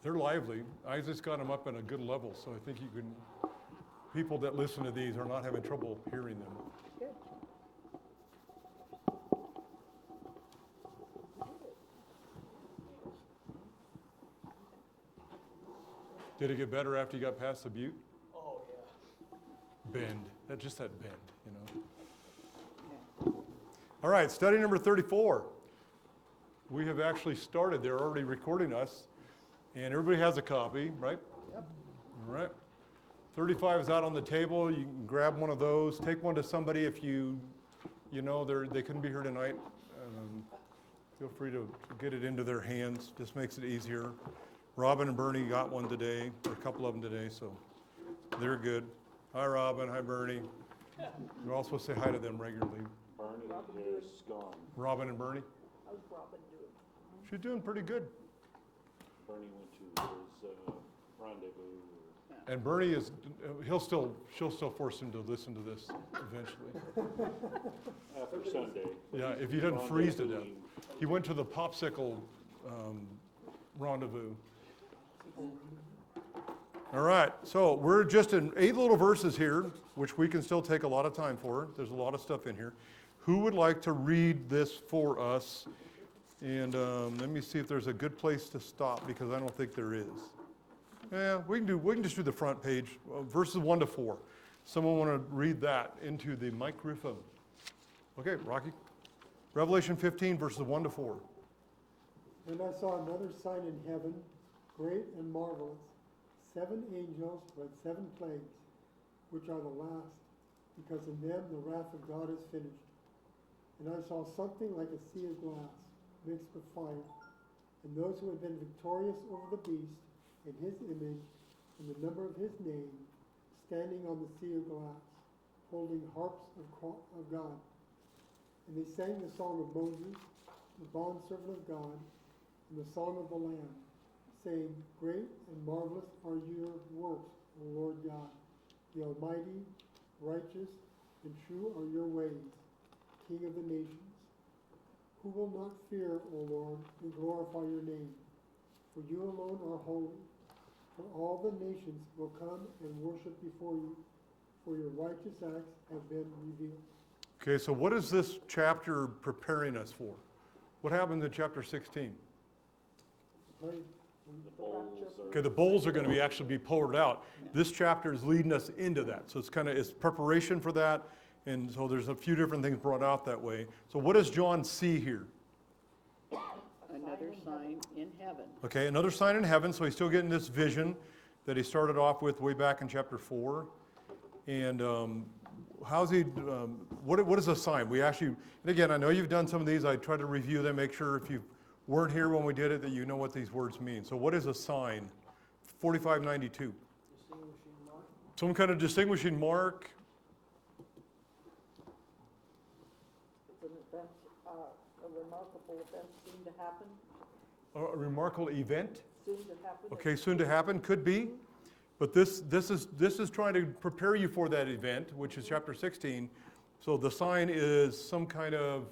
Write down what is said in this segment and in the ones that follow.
They're lively. Isaac's got them up in a good level, so I think you can, people that listen to these are not having trouble hearing them. Good. Did it get better after you got past the butte? Oh, yeah. Bend. Just that bend, you know. All right, study number 34. We have actually started. They're already recording us, and everybody has a copy, right? Yep. All right. 35 is out on the table. You can grab one of those. Take one to somebody if you know they couldn't be here tonight. Feel free to get it into their hands. Just makes it easier. Robin and Bernie got one today, or a couple of them today, so they're good. Hi, Robin. Hi, Bernie. You're all supposed to say hi to them regularly. Bernie is gone. Robin and Bernie? How's Robin doing? She's doing pretty good. Bernie went to his rendezvous. And Bernie is, she'll still force him to listen to this eventually. After Sunday. Yeah, if he doesn't freeze to death. He went to the popsicle rendezvous. All right, so we're just in 8 little verses here, which we can still take a lot of time for. There's a lot of stuff in here. Who would like to read this for us? And let me see if there's a good place to stop, because I don't think there is. Yeah, we can just do the front page, verses 1 to 4. Someone want to read that into the microphone? Okay, Rocky. Revelation 15, verses 1 to 4. And I saw another sign in heaven, great and marvelous, 7 angels who had 7 plagues, which are the last, because in them the wrath of God is finished. And I saw something like a sea of glass, mixed with fire, and those who had been victorious over the beast, in his image, and the number of his name, standing on the sea of glass, holding harps of God. And they sang the song of Moses, the bondservant of God, and the song of the Lamb, saying, Great and marvelous are your works, O Lord God, the Almighty, righteous, and true are your ways, King of the nations. Who will not fear, O Lord, and glorify your name? For you alone are holy. For all the nations will come and worship before you, for your righteous acts have been revealed. Okay, so what is this chapter preparing us for? What happened in chapter 16? Right? The bowls are. Okay, the bowls are going to actually be poured out. This chapter is leading us into that. So it's preparation for that. And so there's a few different things brought out that way. So what does John see here? Another sign in heaven. Okay, another sign in heaven. So he's still getting this vision that he started off with way back in chapter 4. And how's he, what is a sign? We actually, and again, I know you've done some of these. I try to review them, make sure if you weren't here when we did it that you know what these words mean. So what is a sign? 4592. Distinguishing mark. Some kind of distinguishing mark. It's an event, a remarkable event soon to happen. A remarkable event. Soon to happen. Okay, soon to happen, could be. But this is trying to prepare you for that event, which is chapter 16. So the sign is some kind of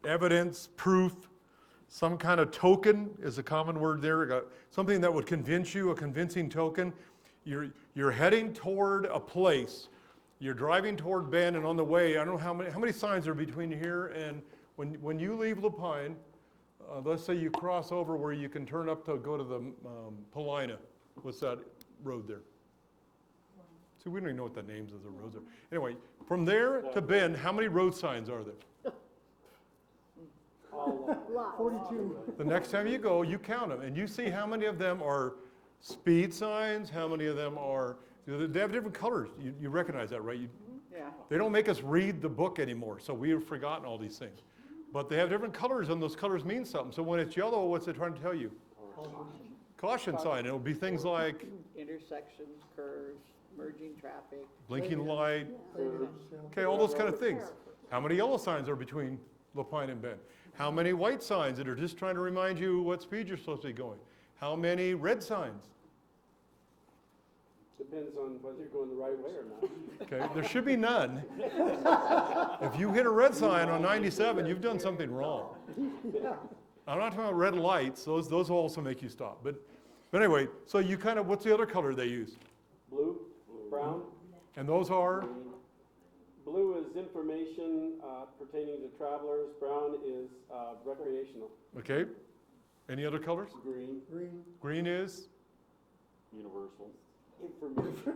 evidence, proof, some kind of token is a common word there. Something that would convince you, a convincing token. You're heading toward a place. You're driving toward Bend, and on the way, I don't know how many signs are between here and when you leave Lapine. Let's say you cross over where you can turn up to go to the Paulina. What's that road there? See, we don't even know what the names of the roads are. Anyway, from there to Bend, how many road signs are there? 42. The next time you go, you count them, and you see how many of them are speed signs, how many of them are, they have different colors. You recognize that, right? Yeah. They don't make us read the book anymore, so we have forgotten all these things. But they have different colors, and those colors mean something. So when it's yellow, what's it trying to tell you? Caution sign. It'll be things like Intersections, curves, merging traffic. blinking light, okay, all those kind of things. How many yellow signs are between Lapine and Bend? How many white signs that are just trying to remind you what speed you're supposed to be going? How many red signs? Depends on whether you're going the right way or not. Okay, there should be none. If you hit a red sign on 97, you've done something wrong. I'm not talking about red lights, those will also make you stop. But anyway, so you kind of, what's the other color they use? Blue, brown, And those are, green. Blue is information pertaining to travelers. Brown is recreational. okay? Any other colors? Green, Green, Green is Universal. information.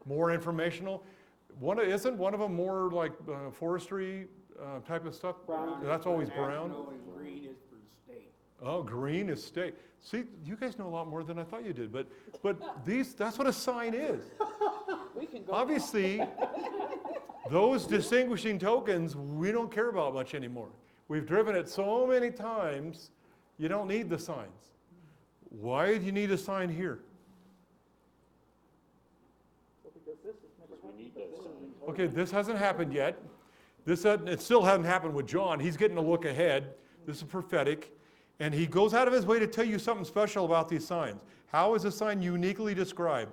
more informational. Isn't one of them more like forestry type of stuff? Brown. That's always brown. Green is for state. Oh, green is state. See, you guys know a lot more than I thought you did, but that's what a sign is. We can go. Obviously, those distinguishing tokens, we don't care about much anymore. We've driven it so many times, you don't need the signs. Why do you need a sign here? Because this has never Because we happened. need that sign. Okay, this hasn't happened yet. It still hasn't happened with John. He's getting a look ahead. This is prophetic. And he goes out of his way to tell you something special about these signs. How is a sign uniquely described?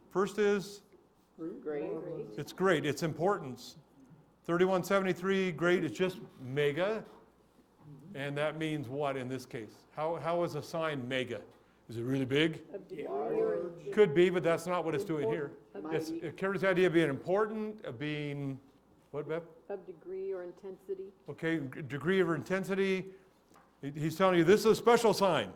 First is, Great. it's great, its importance. 3173, great, it's just mega. And that means what in this case? How is a sign mega? Is it really big? Could be, but that's not what it's doing here. It carries the idea of being important, of being, what, Beth? Of degree or intensity. Okay, degree of intensity. He's telling you this is a special sign.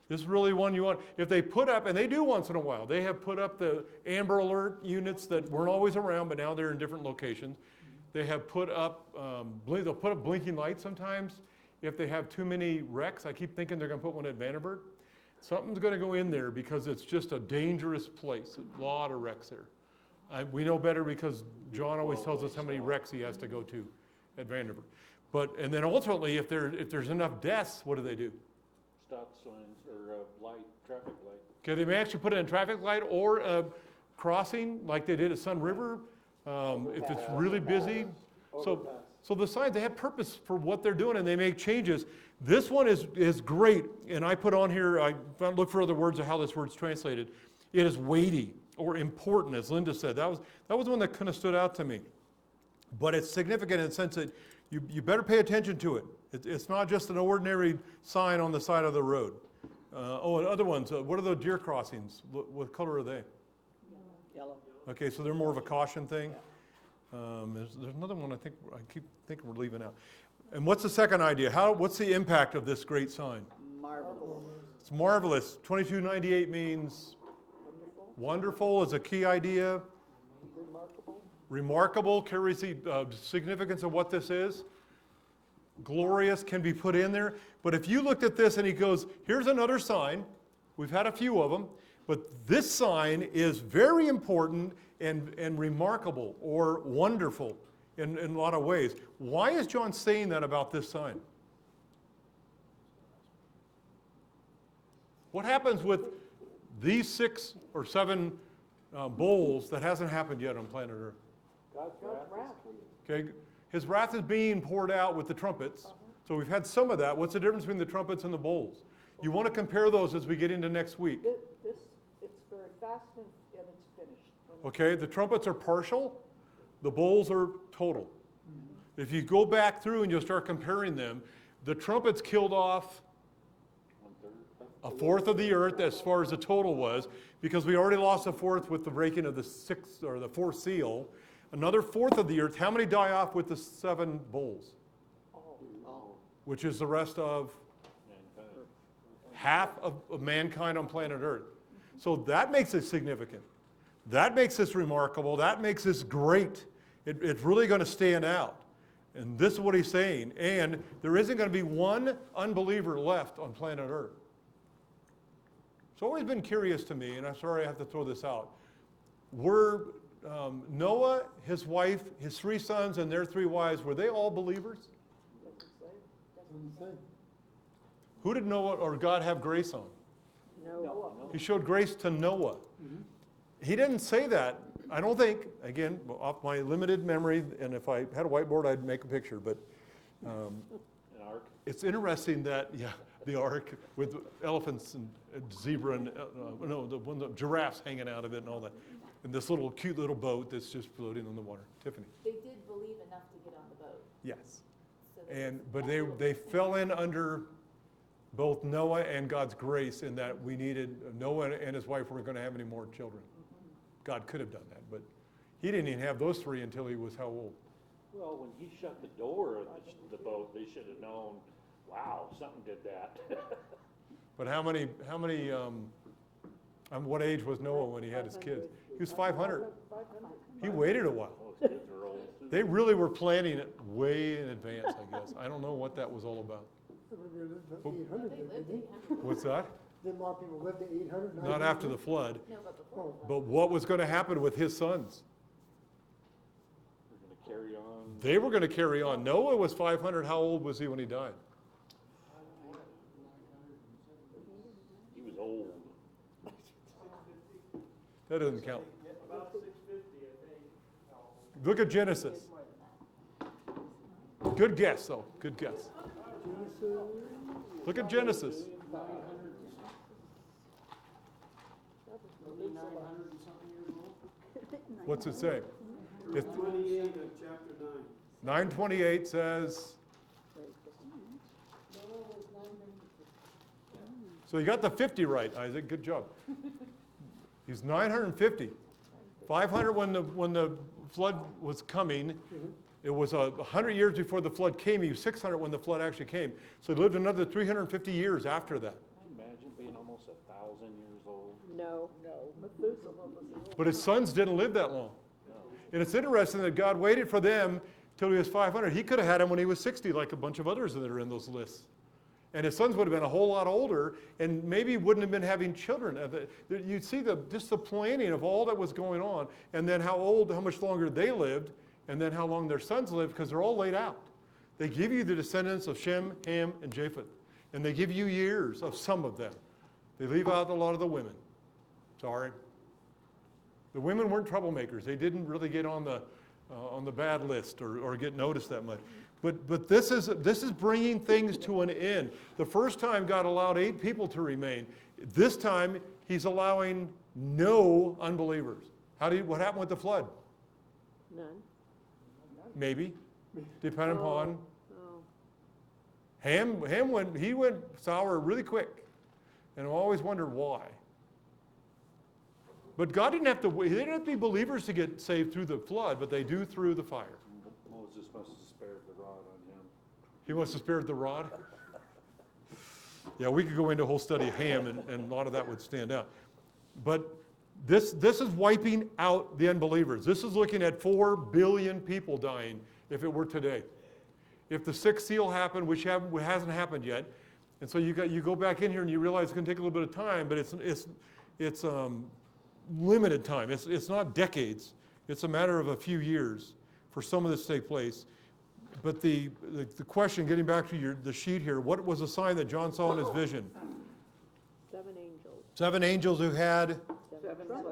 This is really one you want. If they put up, and they do once in a while, they have put up the Amber Alert units that weren't always around, but now they're in different locations. They have put up, they'll put up blinking lights sometimes. If they have too many wrecks, I keep thinking they're going to put one at Vandenberg. Something's going to go in there because it's just a dangerous place. A lot of wrecks there. We know better because John always tells us how many wrecks he has to go to at Vandenberg. And then ultimately, if there's enough deaths, what do? Stop signs or light, traffic light. Okay, they may actually put in a traffic light or a crossing like they did at Sun River, if it's really busy. So the signs, they have purpose for what they're doing and they make changes. This one is great, and I put on here, I looked for other words of how this word's translated. It is weighty or important, as Linda said. That was one that kind of stood out to me. But it's significant in the sense that you better pay attention to it. It's not just an ordinary sign on the side of the road. And other ones, what are the deer crossings? What color are they? Yellow. Okay, so they're more of a caution thing. There's another one I keep thinking we're leaving out. And what's the second idea? What's the impact of this great sign? Marvelous. It's marvelous. 2298 means wonderful is a key idea. Remarkable. Remarkable carries the significance of what this is. Glorious can be put in there. But if you looked at this and he goes, here's another sign. We've had a few of them. But this sign is very important and remarkable or wonderful in a lot of ways. Why is John saying that about this sign? What happens with these 6 or 7 bowls that hasn't happened yet on planet Earth? God's wrath is coming. Okay, his wrath is being poured out with the trumpets. So we've had some of that. What's the difference between the trumpets and the bowls? You want to compare those as we get into next week. It's very fast and it's finished. Okay, the trumpets are partial, the bowls are total. If you go back through and you'll start comparing them, the trumpets killed off 1/4 of the earth as far as the total was, because we already lost 1/4 with the breaking of the 6th or the 4th seal. Another 1/4 of the earth. How many die off with the 7 bowls? Which is the rest of Mankind. half of mankind on planet Earth. So that makes it significant. That makes this remarkable. That makes this great. It's really going to stand out. And this is what he's saying. And there isn't going to be one unbeliever left on planet Earth. It's always been curious to me, and I'm sorry I have to throw this out. Were Noah, his wife, his 3 sons, and their 3 wives, were they all believers? doesn't say. Who did Noah or God have grace on? Noah. He showed grace to Noah. He didn't say that, I don't think, again, off my limited memory, and if I had a whiteboard, I'd make a picture, but An ark. it's interesting that, the ark with elephants and zebra and, the giraffes hanging out of it and all that. And this cute little boat that's just floating on the water. Tiffany? They did believe enough to get on the boat. Yes. So they- But they fell in under both Noah and God's grace in that we needed, Noah and his wife weren't going to have any more children. God could have done that, but he didn't even have those three until he was how old? Well, when he shut the door of the boat, they should have known, wow, something did that. But what age was Noah when he had his kids? He was 500. 500. He waited a while. Oh, his kids were old too. They really were planning it way in advance, I guess. I don't know what that was all about. They lived to 800, didn't they? What's that? Didn't a lot of people live to 800, 900? Not after the flood. Oh, But what was going to happen with his sons? We're gonna carry on. They were going to carry on. Noah was 500. How old was he when he died? He was old. That doesn't count. Look at Genesis. Good guess, though. Good guess. Look at Genesis. What's it say? 28 of chapter 9. 9:28 says. So you got the 50 right, Isaac. Good job. He's 950. 500 when the flood was coming. It was 100 years before the flood came. He was 600 when the flood actually came. So he lived another 350 years after that. Imagine being almost 1,000 years old. No. Methuselah was the old. But his sons didn't live that long. And it's interesting that God waited for them till he was 500. He could have had him when he was 60, like a bunch of others that are in those lists. And his sons would have been a whole lot older, and maybe wouldn't have been having children. You'd see just the planning of all that was going on, and then how much longer they lived, and then how long their sons lived, because they're all laid out. They give you the descendants of Shem, Ham, and Japheth, and they give you years of some of them. They leave out a lot of the women. Sorry. The women weren't troublemakers. They didn't really get on the bad list or get noticed that much. But this is bringing things to an end. The first time God allowed 8 people to remain. This time he's allowing no unbelievers. What happened with the flood? None. Maybe, depending upon. Oh. Ham went sour really quick, and I always wondered why. But God didn't have to. They didn't have to be believers to get saved through the flood, but they do through the fire. Moses must have spared the rod on him. He must have spared the rod. Yeah, we could go into a whole study of Ham, and a lot of that would stand out. But this is wiping out the unbelievers. This is looking at 4 billion people dying if it were today. If the 6th seal happened, which hasn't happened yet, and so you go back in here and you realize it's going to take a little bit of time, but it's limited time. It's not decades. It's a matter of a few years for some of this to take place. But the question, getting back to the sheet here, what was the sign that John saw in his vision? 7 angels. 7 angels who had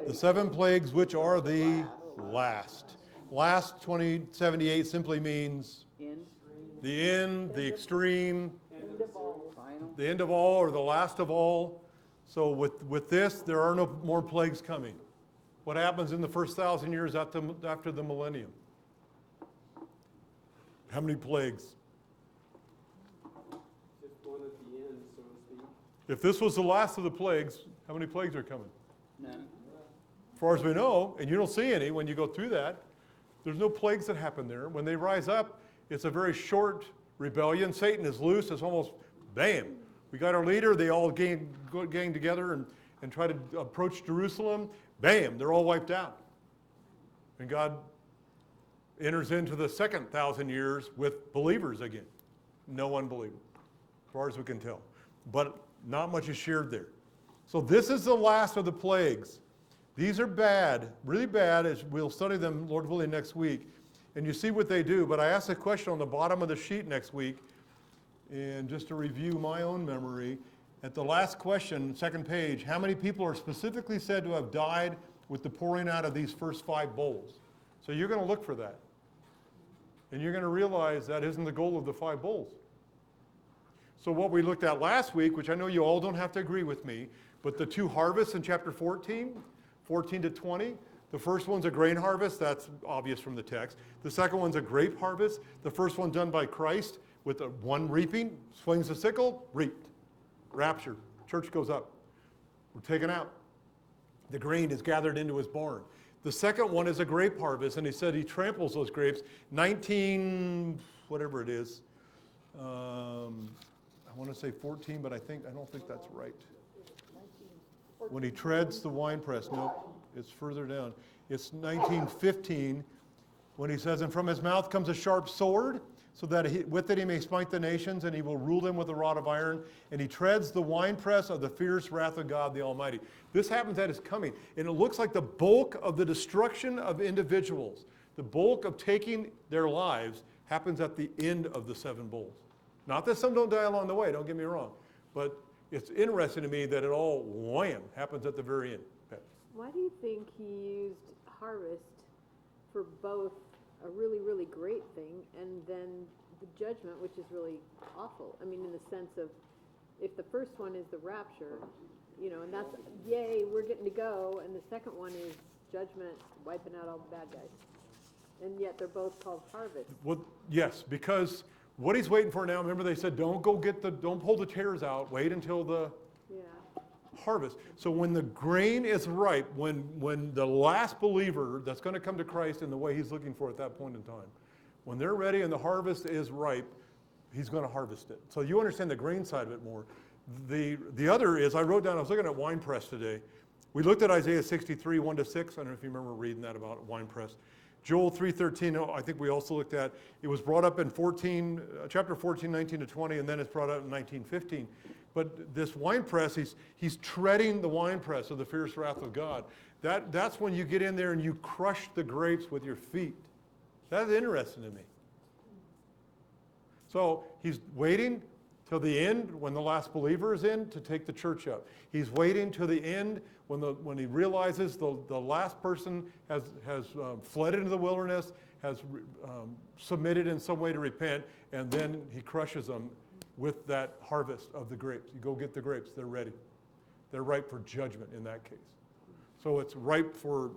the 7 plagues, which are the last. Last 2078 simply means the end, the extreme, the end of all, or the last of all. So with this, there are no more plagues coming. What happens in the first 1,000 years after the millennium? How many plagues? Just one at the end, so to speak. If this was the last of the plagues, how many plagues are coming? None. As far as we know, and you don't see any when you go through that, there's no plagues that happen there. When they rise up, it's a very short rebellion. Satan is loose. It's almost bam. We got our leader. They all gang together and try to approach Jerusalem. Bam, they're all wiped out. And God enters into the second 1,000 years with believers again. No unbeliever, as far as we can tell. But not much is shared there. So this is the last of the plagues. These are bad, really bad, as we'll study them, Lord willing, next week. And you see what they do. But I asked a question on the bottom of the sheet next week. And just to review my own memory, at the last question, second page, how many people are specifically said to have died with the pouring out of these first 5 bowls? So you're going to look for that. And you're going to realize that isn't the goal of the 5 bowls. So what we looked at last week, which I know you all don't have to agree with me, but the 2 harvests in chapter 14 to 20, the first one's a grain harvest. That's obvious from the text. The second one's a grape harvest. The first one done by Christ with one reaping, swings the sickle, reaped. rapture, church goes up. We're taken out. The grain is gathered into his barn. The second one is a grape harvest, and he said he tramples those grapes. 19, whatever it is. I want to say 14, but I don't think that's right. When he treads the winepress, no, it's further down. It's 19:15 when he says, and from his mouth comes a sharp sword, so that with it he may smite the nations, and he will rule them with a rod of iron, and he treads the winepress of the fierce wrath of God the Almighty. This happens at his coming, and it looks like the bulk of the destruction of individuals, the bulk of taking their lives, happens at the end of the 7 bowls. Not that some don't die along the way, don't get me wrong, but it's interesting to me that it all, wham, happens at the very end. Pat? Why do you think he used harvest for both a really, really great thing and then the judgment, which is really awful? I mean, in the sense of, if the first one is the rapture, and that's, yay, we're getting to go, and the second one is judgment, wiping out all the bad guys. And yet they're both called harvest. Well, yes, because what he's waiting for now, remember they said, don't pull the tares out, wait until the Yeah. harvest. So when the grain is ripe, when the last believer that's going to come to Christ in the way he's looking for at that point in time, when they're ready and the harvest is ripe, he's going to harvest it. So you understand the grain side of it more. The other is, I wrote down, I was looking at winepress today. We looked at Isaiah 63, 1-6. I don't know if you remember reading that about winepress. Joel 3:13, I think we also looked at. It was brought up in chapter 14, 19-20, and then it's brought up in 19:15. But this winepress, he's treading the winepress of the fierce wrath of God. That's when you get in there and you crush the grapes with your feet. That's interesting to me. So he's waiting till the end when the last believer is in to take the church up. He's waiting till the end when he realizes the last person has fled into the wilderness, has submitted in some way to repent, and then he crushes them with that harvest of the grapes. You go get the grapes, they're ready. They're ripe for judgment in that case. So it's ripe for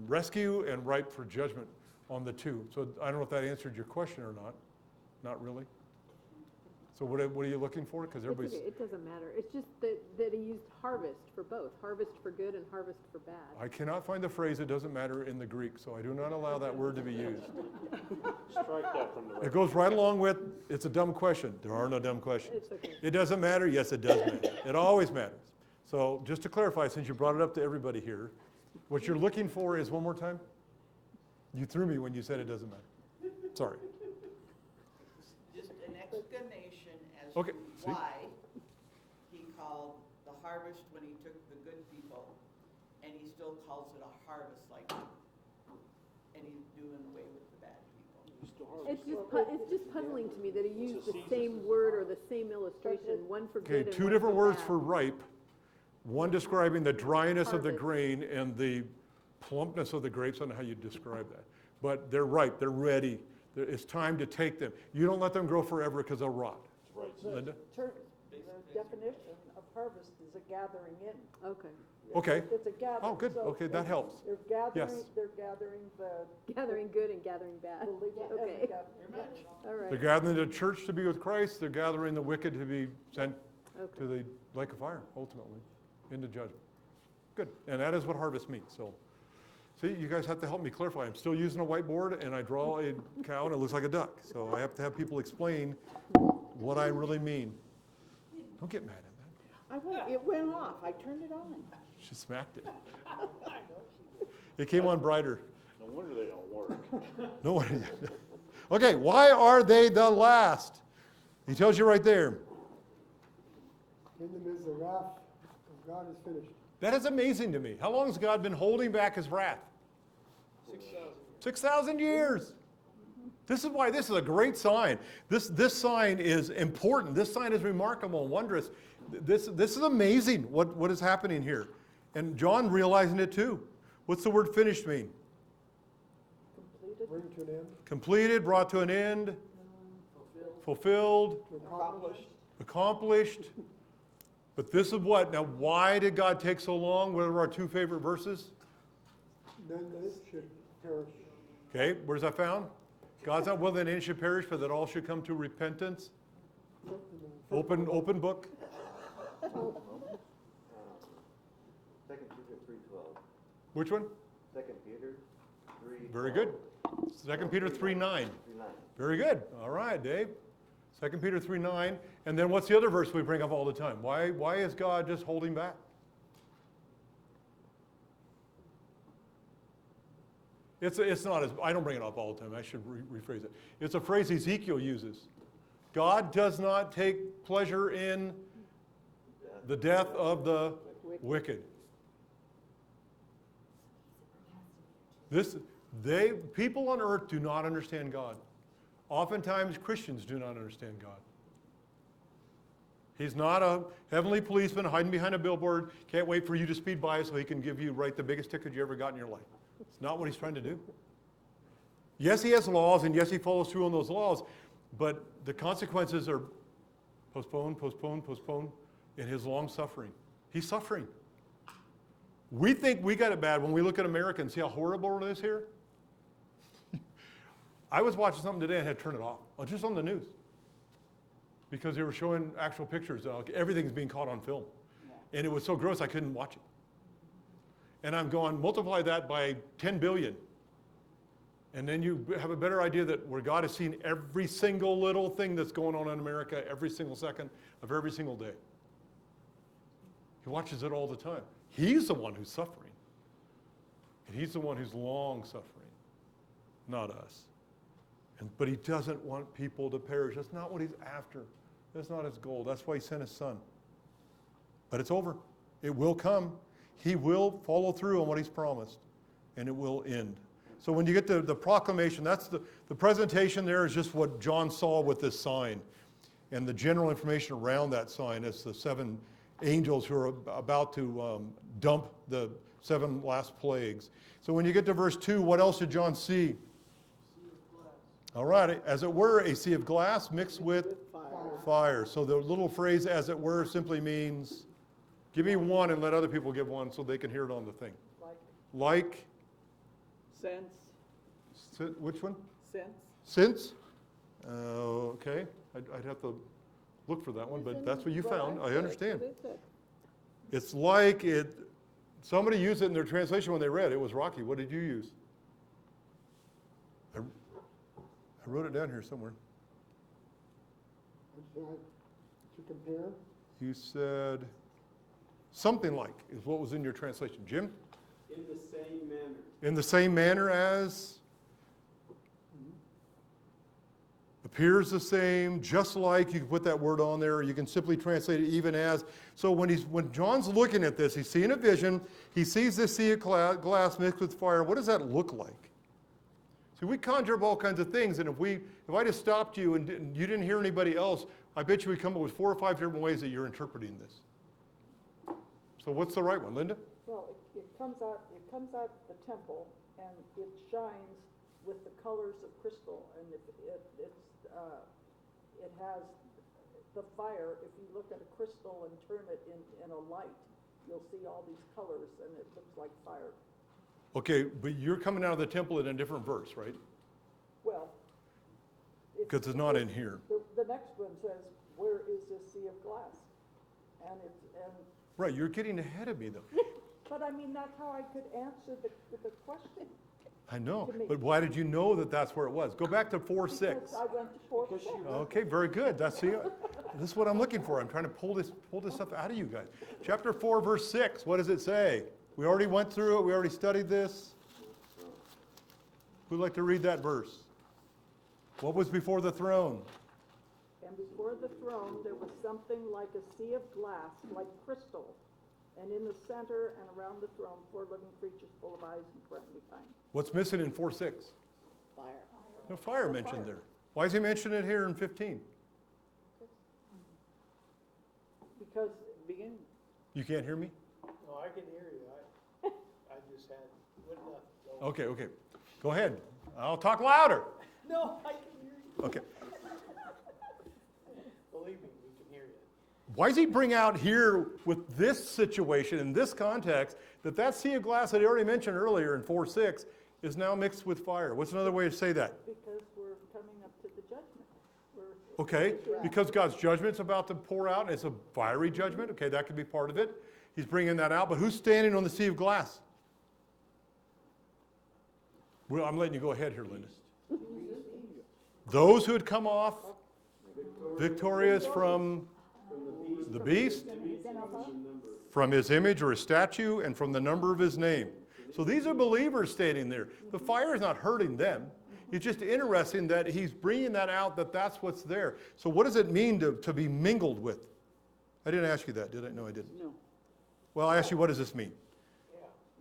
rescue and ripe for judgment on the two. So I don't know if that answered your question or not. Not really. So what are you looking for? Because It's everybody's... okay, it doesn't matter. It's just that he used harvest for both, harvest for good and harvest for bad. I cannot find the phrase, it doesn't matter, in the Greek, so I do not allow that word to be used. Strike that from the record. It goes right along with, it's a dumb question. There are no dumb questions. It's okay. It doesn't matter? Yes, it does matter. It always matters. So just to clarify, since you brought it up to everybody here, what you're looking for is, one more time? You threw me when you said it doesn't matter. Sorry. Just an explanation as Okay, to see? why he called the harvest when he took the good people, and he still calls it a harvest like, and he's doing away with the bad people. It's just puzzling to me that he used the same word or the same illustration, one for Okay, good and two one different for words bad. for ripe. One describing the dryness of the Harvest. grain and the plumpness of the grapes. I don't know how you describe that. But they're ripe, they're ready. It's time to take them. You don't let them grow forever because they'll rot. Right. Linda? The definition of harvest is a gathering in. Okay. Okay. It's a gathering. Oh, good. So Okay, that helps. They're gathering, Yes. they're gathering the. Gathering good and gathering bad. Okay, all They're right, gathering the church to be with Christ. They're gathering the wicked to be sent to okay. the lake of fire, ultimately, into judgment. Good. And that is what harvest means. So, see, you guys have to help me clarify. I'm still using a whiteboard, and I draw a cow, and it looks like a duck. So I have to have people explain what I really mean. Don't get mad at that. It went off, I turned it on. She smacked it. It came on brighter. No wonder they don't work. No one. Okay, why are they the last? He tells you right there. In them is the wrath of God is finished. That is amazing to me. How long has God been holding back his wrath? 6,000 years. This is why this is a great sign. This sign is important. This sign is remarkable and wondrous. This is amazing what is happening here. And John realizing it too. What's the word finished mean? Bring to an end, Completed, brought to an end, fulfilled, to accomplish. accomplished. But this is what? Now, why did God take so long? What are our two favorite verses? None that it should perish. Okay, where's that found? God's not willing that any should perish, but that all should come to repentance. Open book. Second Peter 3:12. Which one? Second Peter 3. Very good. 2 Peter 3:9. 3:9. Very good. All right, Dave. 2 Peter 3:9. And then what's the other verse we bring up all the time? Why is God just holding back? It's not as, I don't bring it up all the time. I should rephrase it. It's a phrase Ezekiel uses. God does not take pleasure in the death of the wicked. People on earth do not understand God. Oftentimes Christians do not understand God. He's not a heavenly policeman hiding behind a billboard, can't wait for you to speed by so he can write the biggest ticket you ever got in your life. It's not what he's trying to do. Yes, he has laws, and yes, he follows through on those laws, but the consequences are postpone, postpone, postpone in his long suffering. He's suffering. We think we got it bad when we look at America and see how horrible it is here. I was watching something today and had to turn it off, just on the news, because they were showing actual pictures. Everything's being caught on film. And it was so gross I couldn't watch it. And I'm going, multiply that by 10 billion. And then you have a better idea that where God has seen every single little thing that's going on in America every single second of every single day. He watches it all the time. He's the one who's suffering. And he's the one who's long suffering, not us. But he doesn't want people to perish. That's not what he's after. That's not his goal. That's why he sent his son. But it's over. It will come. He will follow through on what he's promised, and it will end. So when you get the proclamation, that's the presentation there is just what John saw with this sign. And the general information around that sign is the 7 angels who are about to dump the 7 last plagues. So when you get to verse 2, what else did John see? All right, as it were, a sea of glass mixed with fire. So the little phrase, as it were, simply means, give me one and let other people give one so they can hear it on the thing. Like, Sense, which one? sense. Since? Okay, I'd have to look for that one, but that's what you found. I understand. It's like it, somebody used it in their translation when they read. It was Rocky. What did you use? I wrote it down here somewhere. To compare, You said something like is what was in your translation. Jim? In the same manner. In the same manner as? Appears the same, just like. You can put that word on there. You can simply translate it even as. So when John's looking at this, he's seeing a vision. He sees this sea of glass mixed with fire. What does that look like? See, we conjure up all kinds of things, and if I just stopped you and you didn't hear anybody else, I bet you we'd come up with 4 or 5 different ways that you're interpreting this. So what's the right one, Linda? Well, it comes out the temple, and it shines with the colors of crystal, and it has the fire. If you look at a crystal and turn it in a light, you'll see all these colors, and it looks like fire. Okay, but you're coming out of the temple in a different verse, right? Well, Because it's not in here. The next one says, "Where is this sea of glass?" And Right, you're getting ahead of me, though. but I mean, that's how I could answer the question. I know, To me. but why did you know that that's where it was? Go back to 4:6. Because I went to 4:6. Okay, very good. This is what I'm looking for. I'm trying to pull this stuff out of you guys. Chapter 4, verse 6. What does it say? We already went through it. We already studied this. Who'd like to read that verse? What was before the throne? And before the throne, there was something like a sea of glass, like crystal. And in the center and around the throne, 4 living creatures full of eyes in front and behind. What's missing in 4:6? Fire. No fire mentioned there. Why is he mentioning it here in 15? Because beginning. You can't hear me? No, I can hear you. I just had, wouldn't have. Okay. Go ahead. I'll talk louder. No, I can hear you. Okay. Believe me, we can hear you. Why does he bring out here with this situation, in this context, that sea of glass that he already mentioned earlier in 4:6 is now mixed with fire? What's another way to say that? Because we're coming up to the judgment. Okay, because God's judgment's about to pour out, and it's a fiery judgment. Okay, that could be part of it. He's bringing that out. But who's standing on the sea of glass? Well, I'm letting you go ahead here, Linda. Those who had come off victorious from the beast, from his image or his statue, and from the number of his name. So these are believers standing there. The fire is not hurting them. It's just interesting that he's bringing that out, that that's what's there. So what does it mean to be mingled with? I didn't ask you that, did I? No, I didn't. No. Well, I asked you, what does this mean?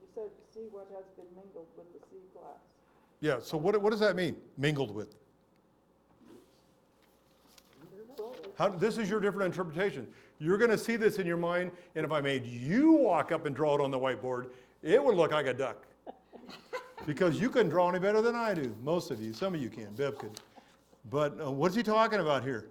You said, see what has been mingled with the sea glass. Yeah, so what does that mean, mingled with? This is your different interpretation. You're going to see this in your mind, and if I made you walk up and draw it on the whiteboard, it would look like a duck. Because you couldn't draw any better than I do, most of you. Some of you can, Bev could. But what's he talking about here?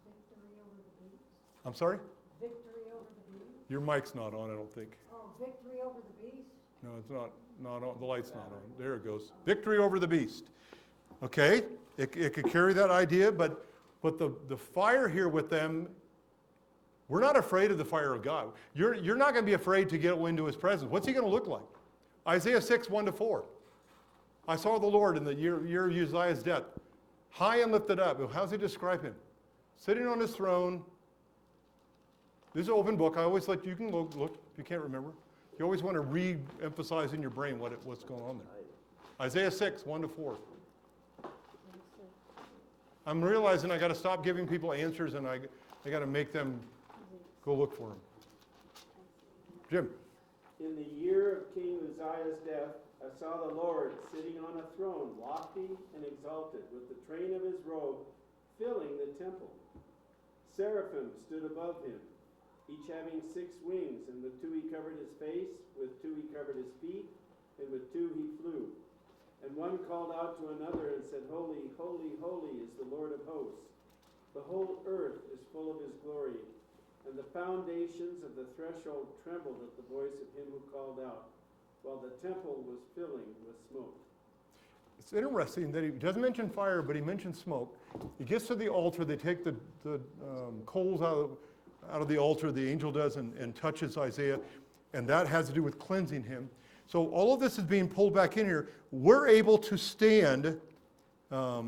Victory over the beast. I'm sorry? Victory over the beast. Your mic's not on, I don't think. Oh, victory over the beast. No, it's not on, the light's not on. There it goes. Victory over the beast. Okay, it could carry that idea, but the fire here with them, we're not afraid of the fire of God. You're not going to be afraid to get into his presence. What's he going to look like? Isaiah 6, 1-4. I saw the Lord in the year of Uzziah's death, high and lifted up. How does he describe him? Sitting on his throne. This is an open book. I always let you can look if you can't remember. You always want to re-emphasize in your brain what's going on there. Isaiah 6, 1-4. I'm realizing I got to stop giving people answers, and I got to make them go look for them. Jim. In the year of King Uzziah's death, I saw the Lord sitting on a throne, lofty and exalted, with the train of his robe filling the temple. Seraphim stood above him, each having 6 wings, and with 2 he covered his face, with 2 he covered his feet, and with 2 he flew. And one called out to another and said, Holy, holy, holy is the Lord of hosts. The whole earth is full of his glory. And the foundations of the threshold trembled at the voice of him who called out, while the temple was filling with smoke. It's interesting that he doesn't mention fire, but he mentions smoke. He gets to the altar. They take the coals out of the altar, the angel does, and touches Isaiah. And that has to do with cleansing him. So all of this is being pulled back in here. We're able to stand. I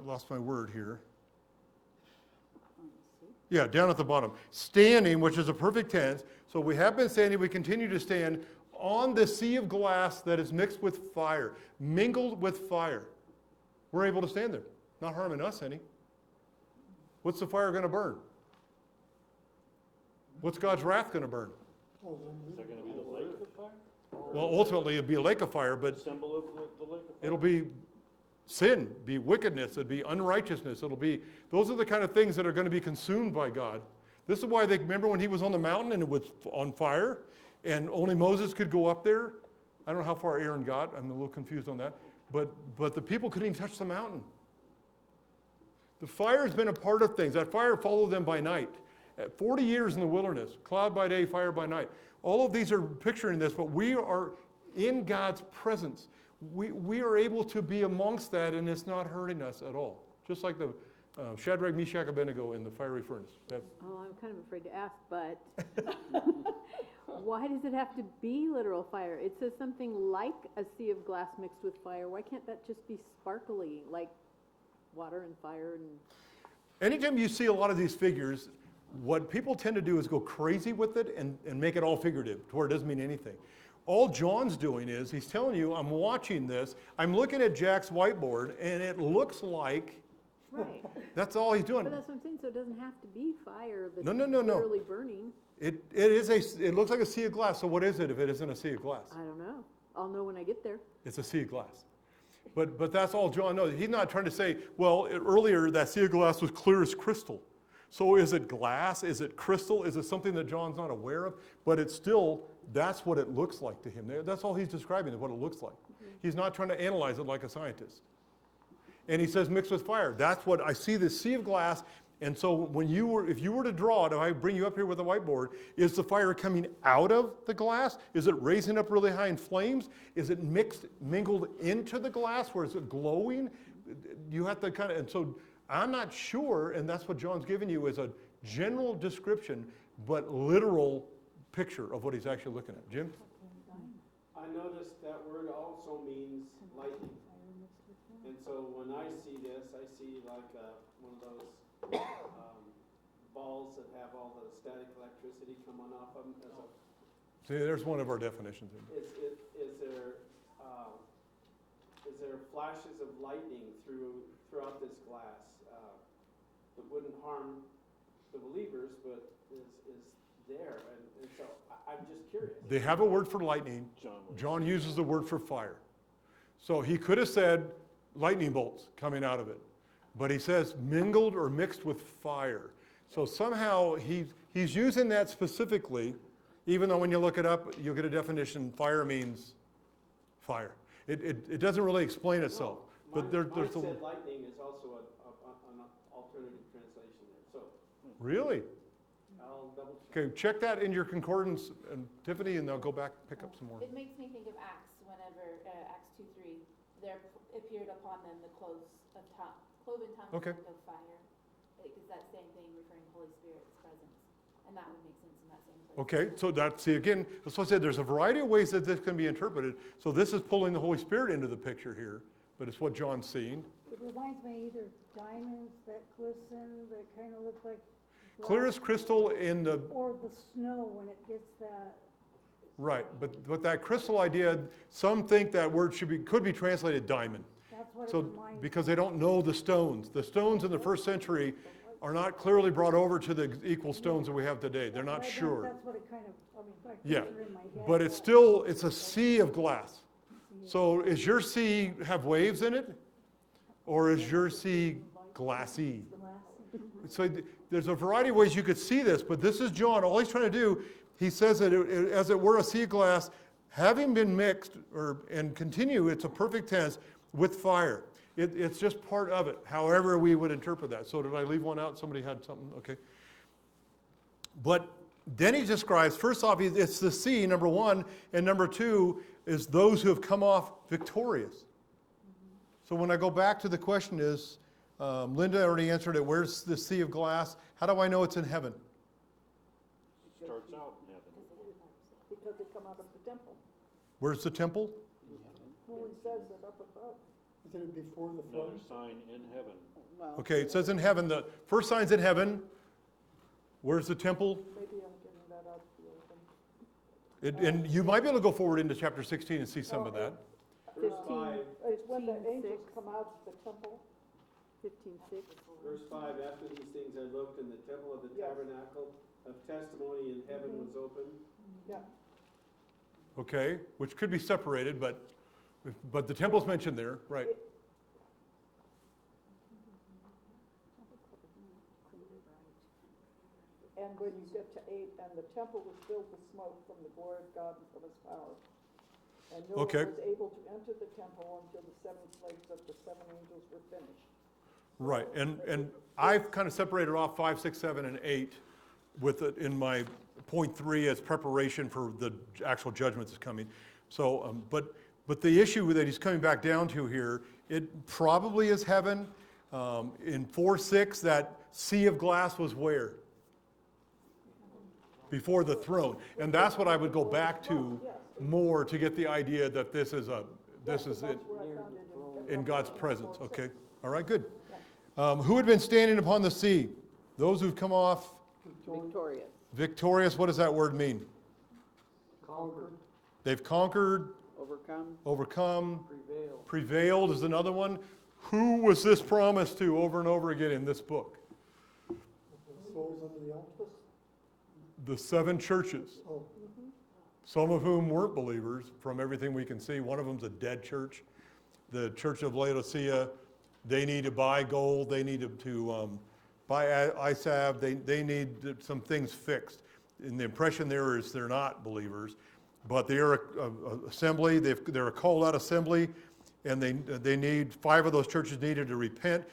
lost my word here. Yeah, down at the bottom. Standing, which is a perfect tense. So we have been standing, we continue to stand on the sea of glass that is mixed with fire, mingled with fire. We're able to stand there, not harming us any. What's the fire going to burn? What's God's wrath going to burn? Is there gonna be the lake of fire? Well, ultimately, it'd be a lake of fire, but Symbol of the lake of fire? it'll be sin, be wickedness, it'll be unrighteousness, those are the kind of things that are going to be consumed by God. This is why remember when he was on the mountain and it was on fire, and only Moses could go up there? I don't know how far Aaron got, I'm a little confused on that, but the people couldn't even touch the mountain. The fire has been a part of things. That fire followed them by night. At 40 years in the wilderness, cloud by day, fire by night. All of these are picturing this, but we are in God's presence. We are able to be amongst that, and it's not hurting us at all. Just like the Shadrach, Meshach, Abednego in the fiery furnace. Oh, I'm kind of afraid to ask, but why does it have to be literal fire? It says something like a sea of glass mixed with fire. Why can't that just be sparkly, like water and fire? And Anytime you see a lot of these figures, what people tend to do is go crazy with it and make it all figurative, to where it doesn't mean anything. All John's doing is, he's telling you, I'm watching this, I'm looking at Jack's whiteboard, and it looks like, right. that's all he's doing. But that's what I'm saying, so it doesn't have to be fire that's No. literally burning. It looks like a sea of glass, so what is it if it isn't a sea of glass? I don't know. I'll know when I get there. It's a sea of glass. But that's all John knows. He's not trying to say, well, earlier that sea of glass was clear as crystal. So is it glass? Is it crystal? Is it something that John's not aware of? But it's still, that's what it looks like to him. That's all he's describing, is what it looks like. Mm-hmm. He's not trying to analyze it like a scientist. And he says mixed with fire. That's what I see, this sea of glass. And so if you were to draw it, if I bring you up here with a whiteboard, is the fire coming out of the glass? Is it raising up really high in flames? Is it mingled into the glass where it's glowing? you have to kind of, and so I'm not sure, and that's what John's giving you is a general description, but literal picture of what he's actually looking at. Jim? I noticed that word also means lightning. And so when I see this, I see like one of those balls that have all the static electricity coming off them. See, there's one of our definitions. Is there flashes of lightning throughout this glass that wouldn't harm the believers, but is there? And so I'm just curious. They have a word for lightning. John uses the word for fire. So he could have said lightning bolts coming out of it, but he says mingled or mixed with fire. So somehow he's using that specifically, even though when you look it up, you'll get a definition, fire means fire. It doesn't really explain itself. But there's mine a, said lightning is also an alternative translation there. So really? I'll double check. Okay, check that in your concordance, and Tiffany, and they'll go back and pick up some more. It makes me think of Acts, whenever, Acts 2:3, there appeared upon them the cloven tongues Okay. of fire. Because that same thing referring to Holy Spirit's presence. And that would make sense in that same place. Okay, so see again, that's what I said, there's a variety of ways that this can be interpreted. So this is pulling the Holy Spirit into the picture here, but it's what John's seeing. It reminds me either diamonds that glisten, that kind of look like. Clear as crystal in the, Or the snow when it gets that. right, but that crystal idea, some think that word could be translated diamond. That's what it So, reminds me. because they don't know the stones. The stones in the first century are not clearly brought over to the equal stones that we have today. They're not sure. That's what it kind of, like Yeah, picture in my head. but it's a sea of glass. So is your sea have waves in it? Or is your sea glassy? So there's a variety of ways you could see this, but this is John. All he's trying to do, he says that as it were a sea of glass, having been mixed, and continue, it's a perfect tense, with fire. It's just part of it, however we would interpret that. So did I leave one out? Somebody had something? Okay. But then he describes, first off, it's the sea, number one, and number two is those who have come off victorious. So when I go back to the question is, Linda already answered it, where's the sea of glass? How do I know it's in heaven? Starts out in heaven. Because they come out of the temple. Where's the temple? Well, he says it up above. Isn't it before the Another throne? sign in heaven. Well, Okay, it says in heaven, the first sign's in heaven. Where's the temple? Maybe I'm getting that out of the open. And you might be able to go forward into chapter 16 and see some of that. Verse 5, It's when the 15:6. angels come out of the temple. 15:6. verse 5, after these things I looked, and the temple of the Yes. tabernacle of testimony in heaven was open. Yeah. Okay, which could be separated, but the temple's mentioned there, right? And when you get to 8, and the temple was filled with smoke from the glory of God and from his power. And no one Okay. was able to enter the temple until the 7 plagues of the 7 angels were finished. Right, and I've kind of separated off 5, 6, 7, and 8 with it in my point 3 as preparation for the actual judgment that's coming. So, but the issue that he's coming back down to here, it probably is heaven. In 4, 6, that sea of glass was where? Before the throne, and that's what I would go back to more to get the idea that this is it That's where I found it in God's presence. Okay, all right, good. Who had been standing upon the sea? Those who've come off victorious. victorious. What does that word mean? Conquered, They've conquered, overcome, prevailed is another one. Who was this promised to over and over again in this book? the souls under the altar. The 7 churches, Oh, some of whom weren't believers from everything we can see. One of them's a dead church. The church of Laodicea, they need to buy gold, they need to buy ISAV, they need some things fixed. And the impression there is they're not believers, but they're an assembly, they're a called out assembly, and they need, 5 of those churches needed to repent.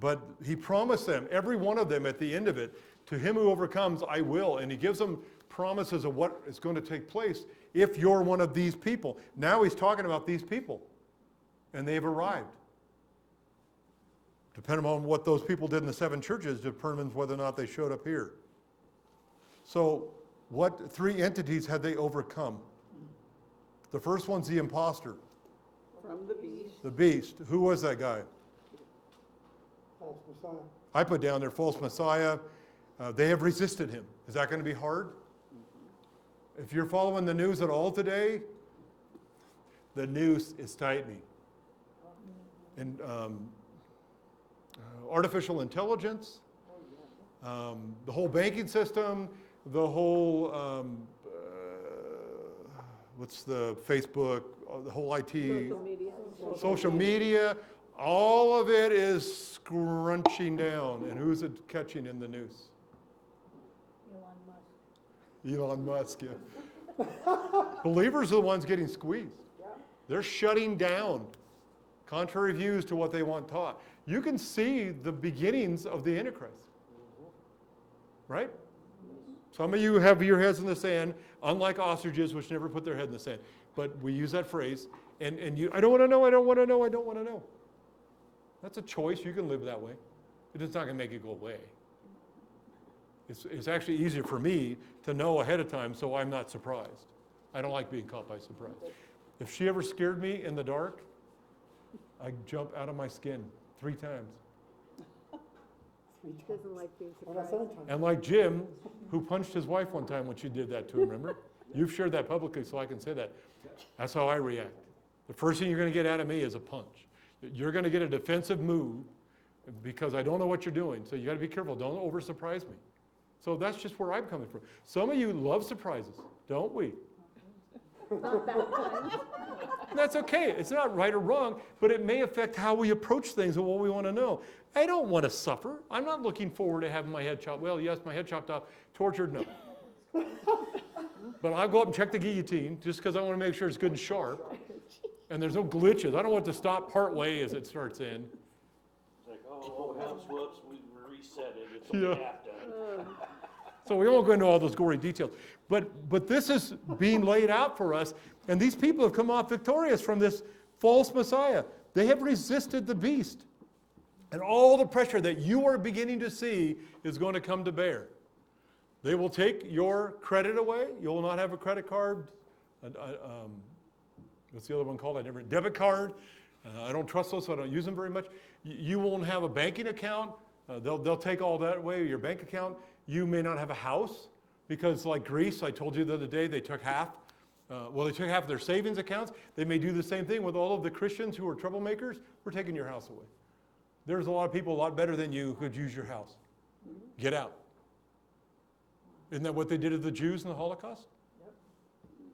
But he promised them, every one of them at the end of it, to him who overcomes, I will. And he gives them promises of what is going to take place if you're one of these people. Now he's talking about these people, and they've arrived. depending on what those people did in the 7 churches, determines whether or not they showed up here. So, what 3 entities had they overcome? The first one's the imposter, From the beast. the beast. Who was that guy? False Messiah. I put down there, false Messiah. They have resisted him. Is that going to be hard? If you're following the news at all today, the noose is tightening. And artificial intelligence, the whole banking system, the whole, what's the Facebook, the whole IT, Social media. social media, all of it is scrunching down. And who's it catching in the noose? Elon Musk, yeah. Believers are the ones getting squeezed. They're shutting down, contrary views to what they want taught. You can see the beginnings of the Antichrist, right? Some of you have your heads in the sand, unlike ostriches, which never put their head in the sand. But we use that phrase, and you, I don't want to know, I don't want to know, I don't want to know. That's a choice. You can live that way. It's not going to make it go away. It's actually easier for me to know ahead of time so I'm not surprised. I don't like being caught by surprise. If she ever scared me in the dark, I'd jump out of my skin 3 times. Doesn't like being When I surprised. said it, And like Jim, who punched his wife one time when she did that to him, remember? You've shared that publicly, so I can say that. That's how I react. The first thing you're going to get out of me is a punch. You're going to get a defensive move because I don't know what you're doing. So you got to be careful. Don't over surprise me. So that's just where I'm coming from. Some of you love surprises, don't we? Not that kind. That's okay. It's not right or wrong, but it may affect how we approach things and what we want to know. I don't want to suffer. I'm not looking forward to having my head chopped. Well, yes, my head chopped off. Tortured, no. But I'll go up and check the guillotine just because I want to make sure it's good and sharp. And there's no glitches. I don't want it to stop part way as it starts in. It's like, oh, house, whoops, we reset it, it's Yeah. only half done. So we won't go into all those gory details. But this is being laid out for us, and these people have come off victorious from this false Messiah. They have resisted the beast. And all the pressure that you are beginning to see is going to come to bear. They will take your credit away. You will not have a credit card. What's the other one called? Debit card. I don't trust those, so I don't use them very much. You won't have a banking account. They'll take all that away, your bank account. You may not have a house because, like Greece, I told you the other day, they took half. They took half of their savings accounts. They may do the same thing with all of the Christians who are troublemakers. We're taking your house away. There's a lot of people a lot better than you who could use your house. Get out. Isn't that what they did to the Jews in the Holocaust?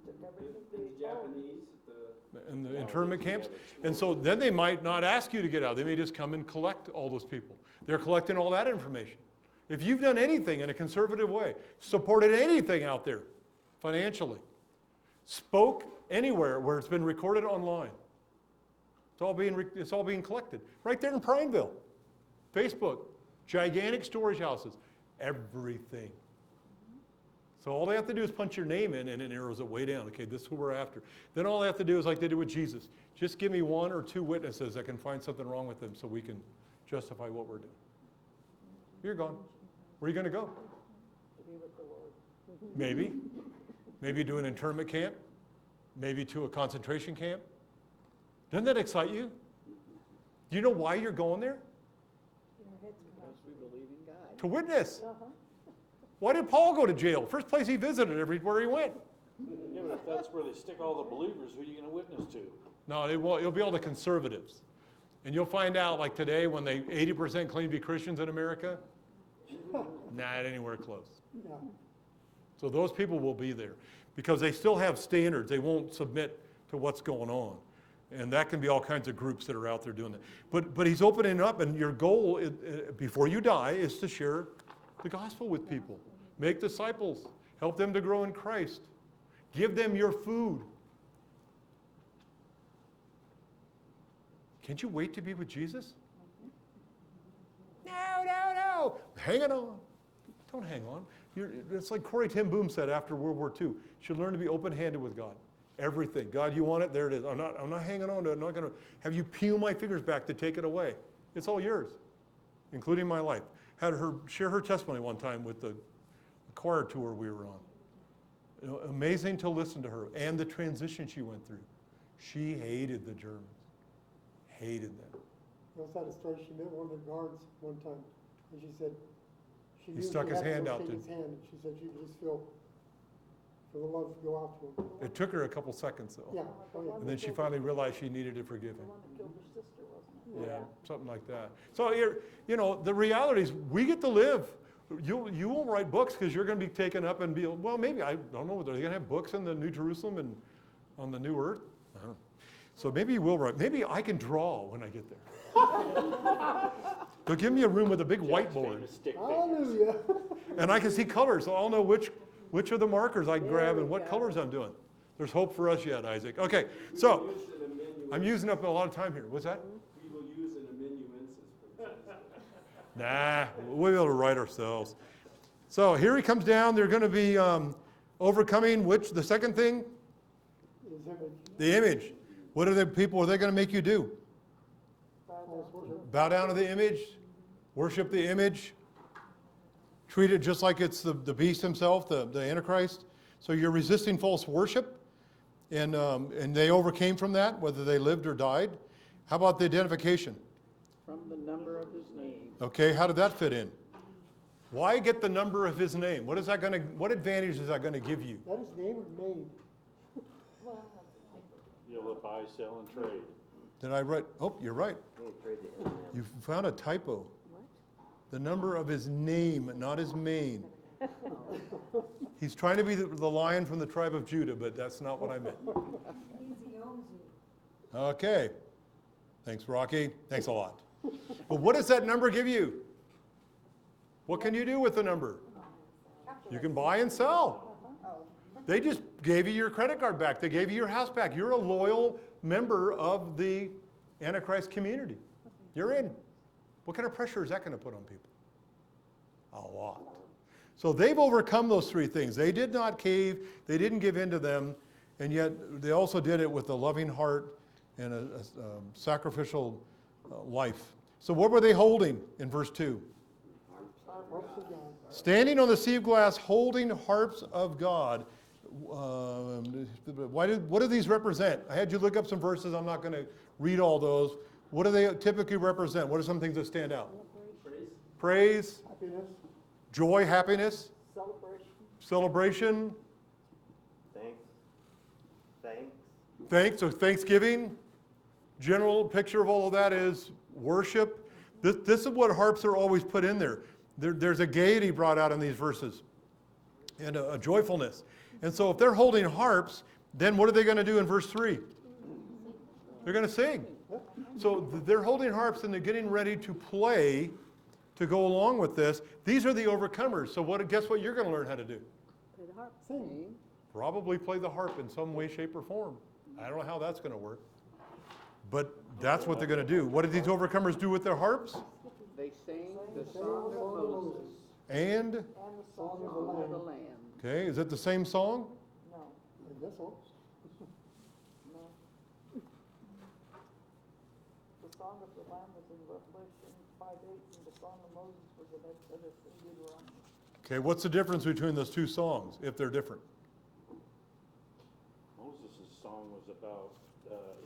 Took everything The they owned. Japanese, In the internment camps. And so then they might not ask you to get out. They may just come and collect all those people. They're collecting all that information. If you've done anything in a conservative way, supported anything out there financially, spoke anywhere where it's been recorded online, it's all being collected. Right there in Prineville. Facebook, gigantic storage houses, everything. So all they have to do is punch your name in and it narrows it way down. Okay, this is who we're after. Then all they have to do is like they did with Jesus. Just give me 1 or 2 witnesses that can find something wrong with them so we can justify what we're doing. You're gone. Where are you going to go? Maybe. Maybe to an internment camp. Maybe to a concentration camp. Doesn't that excite you? Do you know why you're going there? Because we believe in God. To witness. Why did Paul go to jail? First place he visited everywhere he went. Yeah, but if that's where they stick all the believers, who are you gonna witness to? No, it'll be all the conservatives. And you'll find out, like today, when 80% claim to be Christians in America, not anywhere close. yeah. So those people will be there because they still have standards. They won't submit to what's going on. And that can be all kinds of groups that are out there doing that. But he's opening it up, and your goal before you die is to share the gospel with people. Make disciples. Help them to grow in Christ. Give them your food. Can't you wait to be with Jesus? No. Hang it on. Don't hang on. It's like Corrie ten Boom said after World War II. You should learn to be open-handed with God. Everything. God, you want it? There it is. I'm not hanging on to it. I'm not going to have you peel my fingers back to take it away. It's all yours. including my life. Had her share her testimony one time with the choir tour we were on. You know, amazing to listen to her and the transition she went through. She hated the Germans. Hated them. I also had a story, she met one of the guards one time, and she said, she He knew stuck she his had to hand go out shake to- his hand, and she said she could just feel the love go out to him. It took her a couple seconds though. Yeah, oh yeah. And then she finally realized she needed to forgive The him. one that killed her sister, wasn't it? Yeah, something like that. So, you know, the reality is we get to live. You won't write books because you're going to be taken up and be, well, maybe, I don't know, are they going to have books in the New Jerusalem and on the New Earth? I don't know. So maybe you will write. Maybe I can draw when I get there. They'll give me a room with a big Jack's whiteboard, famous stick figures. Hallelujah. and I can see colors, so I'll know which of the markers I can grab There and we what go. colors I'm doing. There's hope for us yet, Isaac. Okay, so Use an amanuensis. I'm using up a lot of time here. What's that? We will use an amanuensis for this. Nah, we'll be able to write ourselves. So here he comes down. They're going to be overcoming which? The second thing? His image. The image. What are the people, are they going to make you do? False worship. Bow down to the image? Worship the image? Treat it just like it's the beast himself, the Antichrist? So you're resisting false worship? And they overcame from that, whether they lived or died? How about the identification? From the number of his name. Okay, how did that fit in? Why get the number of his name? What advantage is that going to give you? That is name or name? You'll buy, sell, and trade. Did I write? Oh, you're right. We'll trade the M&M. You found a typo. The number of his name, not his mane. He's trying to be the lion from the tribe of Judah, but that's not what I meant. Easy owns you. Okay. Thanks, Rocky. Thanks a lot. But what does that number give you? What can you do with the number? You can buy and sell. They just gave you your credit card back. They gave you your house back. You're a loyal member of the Antichrist community. You're in. What kind of pressure is that going to put on people? A lot. So they've overcome those three things. They did not cave. They didn't give in to them. And yet they also did it with a loving heart and a sacrificial life. So what were they holding in verse 2? Harps of God. Standing on the sea of glass, holding harps of God. What do these represent? I had you look up some verses. I'm not going to read all those. What do they typically represent? What are some things that stand out? Praise, Happiness. joy, happiness, Celebration. celebration, thanks, so thanksgiving. General picture of all of that is worship. This is what harps are always put in there. There's a gaiety brought out in these verses and a joyfulness. And so if they're holding harps, then what are they going to do in verse 3? They're going to sing. So they're holding harps and they're getting ready to play to go along with this. These are the overcomers. So guess what you're going to learn how to do? Play the harp. Sing. Probably play the harp in some way, shape, or form. I don't know how that's going to work. But that's what they're going to do. What did these overcomers do with their harps? They sang the song of Moses And, And the Song of the of the Lamb. Lamb. okay, is it the same song? No, I guess so. no. The Song of the Lamb was in Revelation 5:8, and the Song of Moses was in Exodus and Deuteronomy. Okay, what's the difference between those two songs, if they're different? Moses' song was about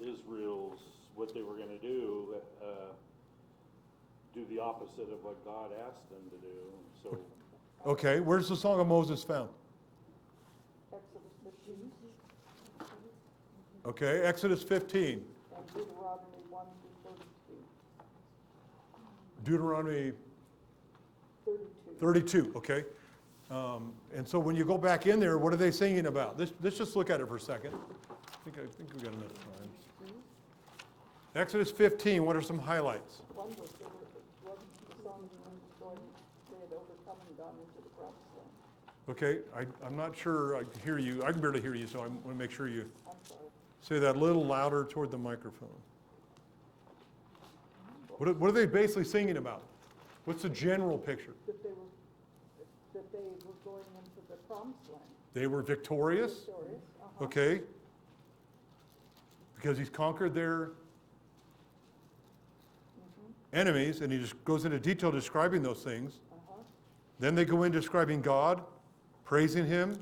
Israel's, what they were going to do the opposite of what God asked them to do. So Okay, where's the Song of Moses found? Exodus 15 Okay, Exodus 15, and Deuteronomy 1 through Deuteronomy 32. 32, okay. And so when you go back in there, what are they singing about? Let's just look at it for a second. I think we got enough time. Exodus 15, what are some highlights? One was the song of going, they had overcome and gone into the promised land. Okay, I'm not sure I can hear you. I can barely hear you, so I want to make sure you I'm sorry. say that a little louder toward the microphone. What are they basically singing about? What's the general picture? That they were going into the promised land. They were victorious, Victorious. okay? Because he's conquered their enemies, and he just goes into detail describing those things. Uh-huh. Then they go in describing God, praising him.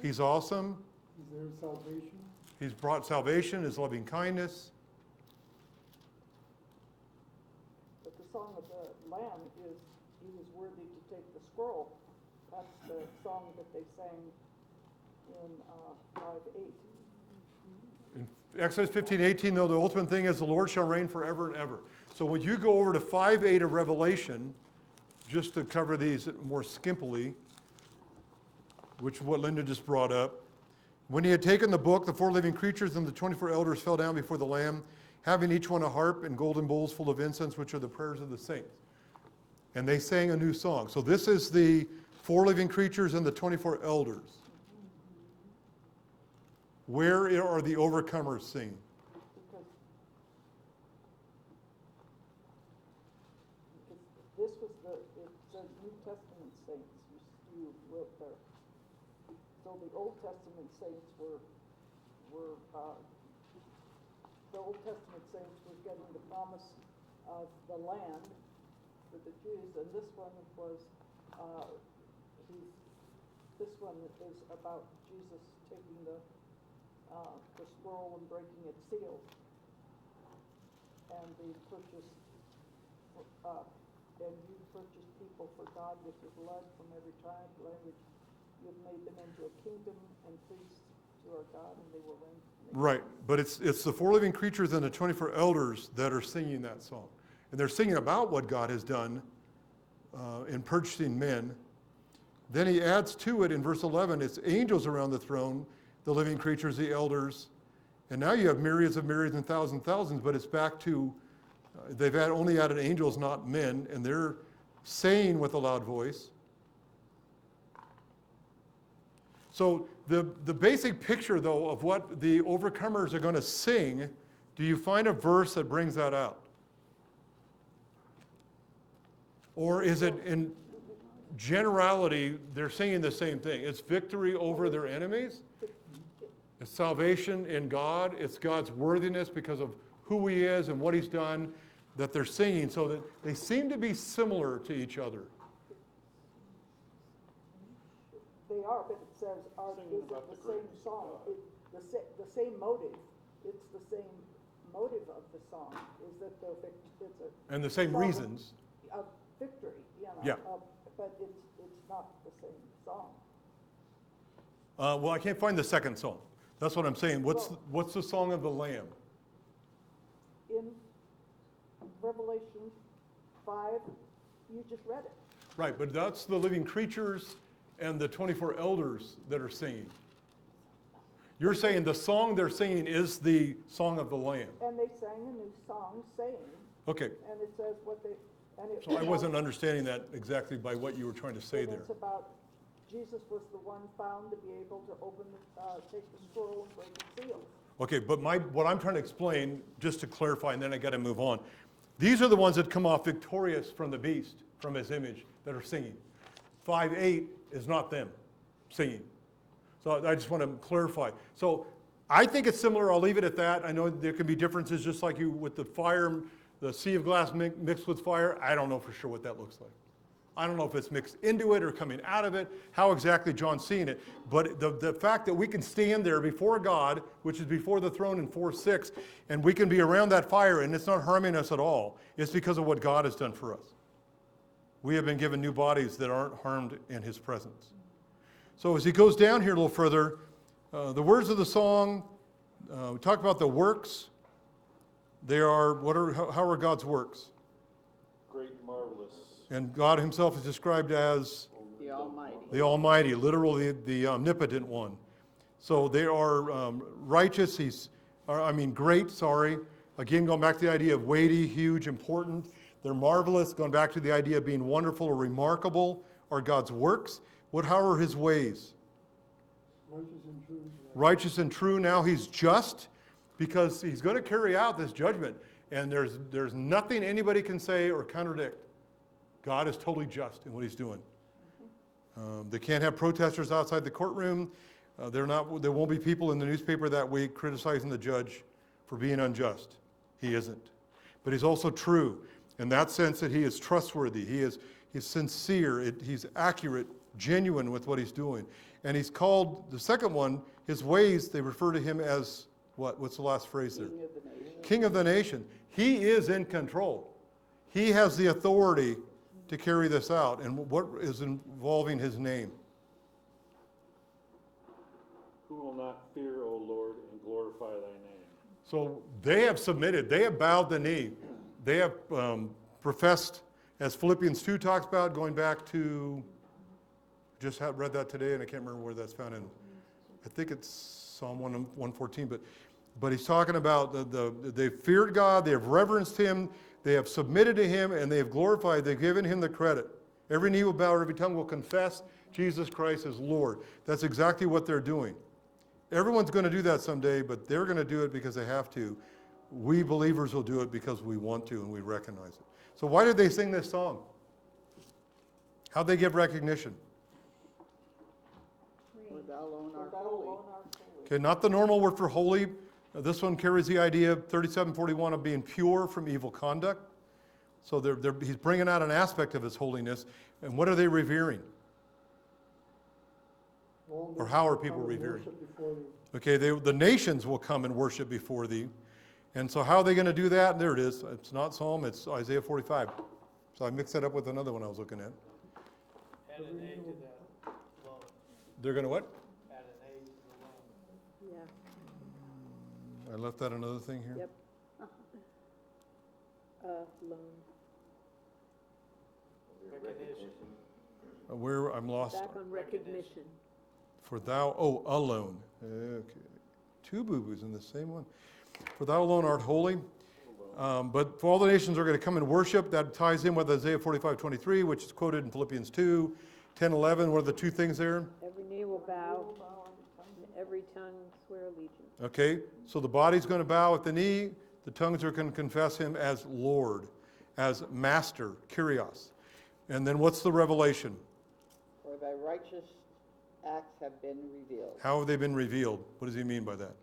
He's awesome. Is there salvation? He's brought salvation, his loving kindness. But the song of the Lamb is, he was worthy to take the scroll. That's the song that they sang in 5:8. In Exodus 15:18, though, the ultimate thing is the Lord shall reign forever and ever. So when you go over to 5:8 of Revelation, just to cover these more skimpily, which is what Linda just brought up, when he had taken the book, the 4 living creatures and the 24 elders fell down before the Lamb, having each one a harp and golden bowls full of incense, which are the prayers of the saints. And they sang a new song. So this is the 4 living creatures and the 24 elders. Where are the overcomers singing? Because this was it says New Testament saints, you wrote there. So the Old Testament saints were the Old Testament saints were getting the promise of the land for the Jews, and this one was, this one is about Jesus taking the scroll and breaking its seals, and the purchase, and you purchased people for God with your blood from every tribe, language. You've made them into a kingdom and priests to our God, and they will reign. Right, but it's the 4 living creatures and the 24 elders that are singing that song. And they're singing about what God has done in purchasing men. Then he adds to it in verse 11, it's angels around the throne, the living creatures, the elders. And now you have myriads of myriads and thousands, but it's back to, they've only added angels, not men, and they're saying with a loud voice. So the basic picture, though, of what the overcomers are going to sing, do you find a verse that brings that out? Or is it in generality, they're singing the same thing? It's victory over their enemies. It's salvation in God. It's God's worthiness because of who he is and what he's done that they're singing, so that they seem to be similar to each other. They are, but it says, is it the same song? The same motive. It's the same motive of the song, is that it's a. And the same song reasons. Of victory, Yeah. But it's not the same song. Well, I can't find the second song. That's what I'm saying. What's the song of the Lamb? In Revelation 5, you just read it. Right, but that's the living creatures and the 24 elders that are singing. You're saying the song they're singing is the song of the Lamb. And they sang a new song saying, Okay, and it says what they, and it. so I wasn't understanding that exactly by what you were trying to say and there. It's about Jesus was the one found to be able to open, take the scroll and break its seals. Okay, but what I'm trying to explain, just to clarify, and then I got to move on. These are the ones that come off victorious from the beast, from his image, that are singing. 5:8 is not them singing. So I just want to clarify. So I think it's similar. I'll leave it at that. I know there can be differences, just like you with the fire, the sea of glass mixed with fire. I don't know for sure what that looks like. I don't know if it's mixed into it or coming out of it, how exactly John's seeing it. But the fact that we can stand there before God, which is before the throne in 4:6, and we can be around that fire and it's not harming us at all, it's because of what God has done for us. We have been given new bodies that aren't harmed in his presence. So as he goes down here a little further, the words of the song, we talk about the works. They are, how are God's works? Great and marvelous. And God himself is described as The Almighty. the Almighty, literally the omnipotent one. So they are righteous, great, sorry. Again, going back to the idea of weighty, huge, important. They're marvelous, going back to the idea of being wonderful or remarkable, are God's works. How are his ways? Righteous and true. Righteous and true. Now he's just, because he's going to carry out this judgment. And there's nothing anybody can say or contradict. God is totally just in what he's doing. They can't have protesters outside the courtroom. There won't be people in the newspaper that week criticizing the judge for being unjust. He isn't. But he's also true. In that sense that he is trustworthy, he's sincere, he's accurate, genuine with what he's doing. And he's called, the second one, his ways, they refer to him as, what? What's the last phrase there? King of the nation. King of the nation. He is in control. He has the authority to carry this out. And what is involving his name? Who will not fear, O Lord, and glorify thy name? So they have submitted, they have bowed the knee. They have professed, as Philippians 2 talks about, going back to, just read that today, and I can't remember where that's found in, I think it's Psalm 114, but he's talking about they've feared God, they have reverenced him, they have submitted to him, and they have glorified, they've given him the credit. Every knee will bow, every tongue will confess Jesus Christ is Lord. That's exactly what they're doing. Everyone's going to do that someday, but they're going to do it because they have to. We believers will do it because we want to and we recognize it. So why did they sing this song? How'd they give recognition? For thou alone art Thou holy. alone art holy. Okay, not the normal word for holy. This one carries the idea of 3741 of being pure from evil conduct. So he's bringing out an aspect of his holiness. And what are they revering? All Or nations how are will people come and revering? worship before thee. Okay, the nations will come and worship before thee. And so how are they going to do that? There it is. It's not Psalm, it's Isaiah 45. So I mixed that up with another one I was looking at. Add an A to that loan, They're going to what? add an A to the loan. Yeah, I left that another thing here. yep. Loan. Recognition. Where I'm lost. Back on recognition. For thou, alone. Okay. Two boo-boos in the same one. For thou alone art holy. But for all the nations are going to come and worship. That ties in with Isaiah 45:23, which is quoted in Philippians 2, 10, 11. What are the two things there? Every knee will bow, and every tongue swear allegiance. Okay, so the body's going to bow at the knee. The tongues are going to confess him as Lord, as Master, Kyrios. And then what's the revelation? For thy righteous acts have been revealed. How have they been revealed? What does he mean by that?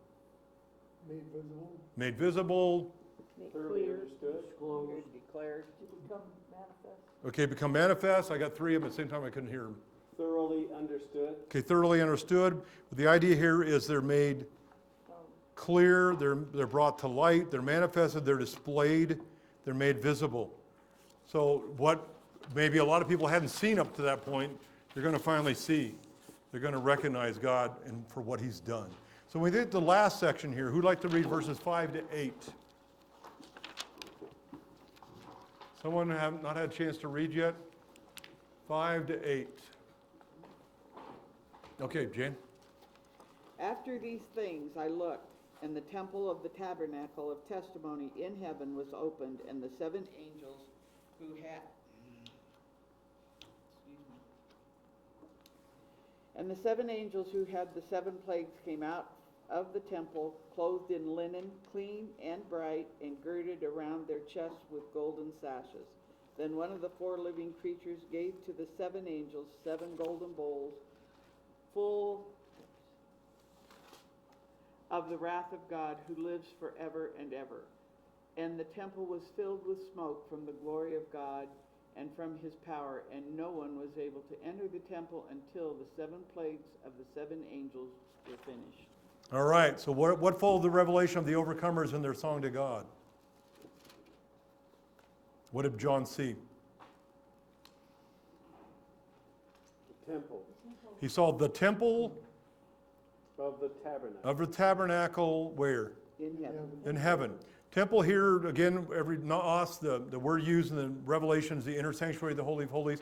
Made visible. Made visible. Make Thoroughly clear. understood. Disclosed. Declared. To become manifest. Okay, become manifest. I got three of them at the same time. I couldn't hear them. Thoroughly understood. Okay, thoroughly understood. The idea here is they're made clear, they're brought to light, they're manifested, they're displayed, they're made visible. So what maybe a lot of people hadn't seen up to that point, they're going to finally see. They're going to recognize God and for what he's done. So we did the last section here. Who'd like to read verses 5 to 8? Someone have not had a chance to read yet? 5 to 8. Okay, Jane. After these things I looked, and the temple of the tabernacle of testimony in heaven was opened, and the seven angels who had, and the seven angels who had the seven plagues came out of the temple, clothed in linen, clean and bright, and girded around their chests with golden sashes. Then one of the four living creatures gave to the seven angels 7 golden bowls full of the wrath of God who lives forever and ever. And the temple was filled with smoke from the glory of God and from his power, and no one was able to enter the temple until the 7 plagues of the 7 angels were finished. All right, so what followed the revelation of the overcomers in their song to God? What did John see? The temple He saw the temple of the tabernacle. of the tabernacle where? In heaven. In heaven. Temple here, again, every naos, the word used in the Revelation is the inner sanctuary, the Holy of Holies.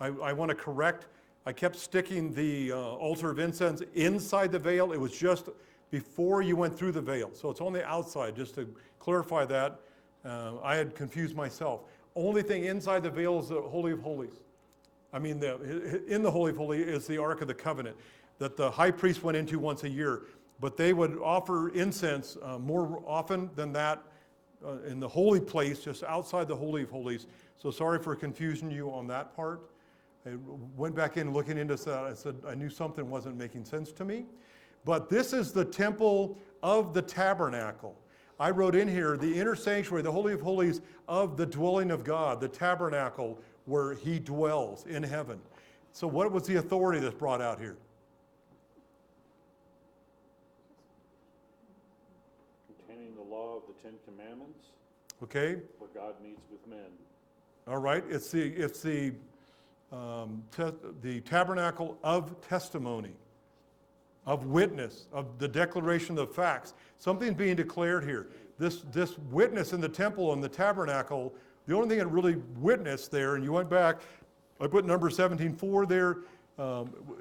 I want to correct. I kept sticking the altar of incense inside the veil. It was just before you went through the veil. So it's on the outside, just to clarify that. I had confused myself. Only thing inside the veil is the Holy of Holies. I mean, in the Holy of Holies is the Ark of the Covenant that the high priest went into once a year. But they would offer incense more often than that in the holy place, just outside the Holy of Holies. So sorry for confusing you on that part. I went back in looking into that. I said I knew something wasn't making sense to me. But this is the temple of the tabernacle. I wrote in here the inner sanctuary, the Holy of Holies of the dwelling of God, the tabernacle where he dwells in heaven. So what was the authority that's brought out here? Containing the law of the Ten Commandments, Okay, where God meets with men. all right. It's the tabernacle of testimony, of witness, of the declaration of facts. Something's being declared here. This witness in the temple and the tabernacle, the only thing that really witnessed there, and you went back, I put number 17:4 there.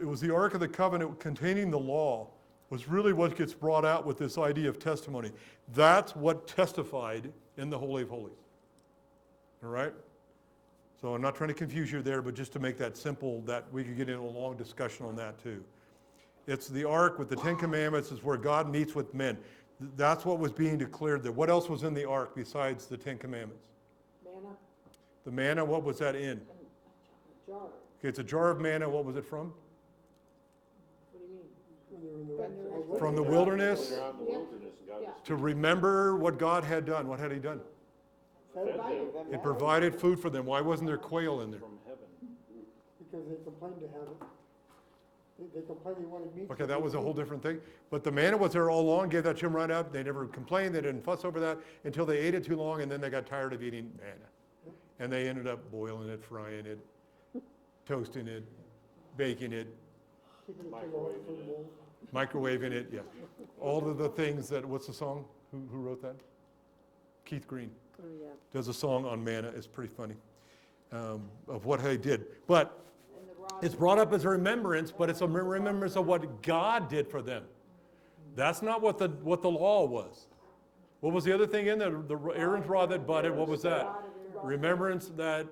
It was the Ark of the Covenant containing the law, was really what gets brought out with this idea of testimony. That's what testified in the Holy of Holies. All right? So I'm not trying to confuse you there, but just to make that simple, that we could get into a long discussion on that too. It's the ark with the Ten Commandments is where God meets with men. That's what was being declared there. What else was in the ark besides the Ten Commandments? Manna, The manna, what was that in? jar. Okay, it's a jar of manna. What was it from? What do you mean? When they were in the From the wilderness? They're out in the wilderness, and God was To remember what God had done. What had he done? fed them He provided food for them. Why wasn't there quail in there? from heaven. Because they complained to have it. They complained they wanted meat. Okay, that was a whole different thing. But the manna was there all along, gave that to them right up. They never complained, they didn't fuss over that until they ate it too long, and then they got tired of eating manna. And they ended up boiling it, frying it, toasting it, baking it, Keeping it too long for the mold. microwaving it, yeah. All of the things that, what's the song? Who wrote that? Keith Green Oh, yeah. does a song on manna. It's pretty funny of what he did. But And the rod. it's brought up as a remembrance, but it's a remembrance of what God did for them. That's not what the law was. What was the other thing in there? The Aaron's rod that budded, what was that? Remembrance that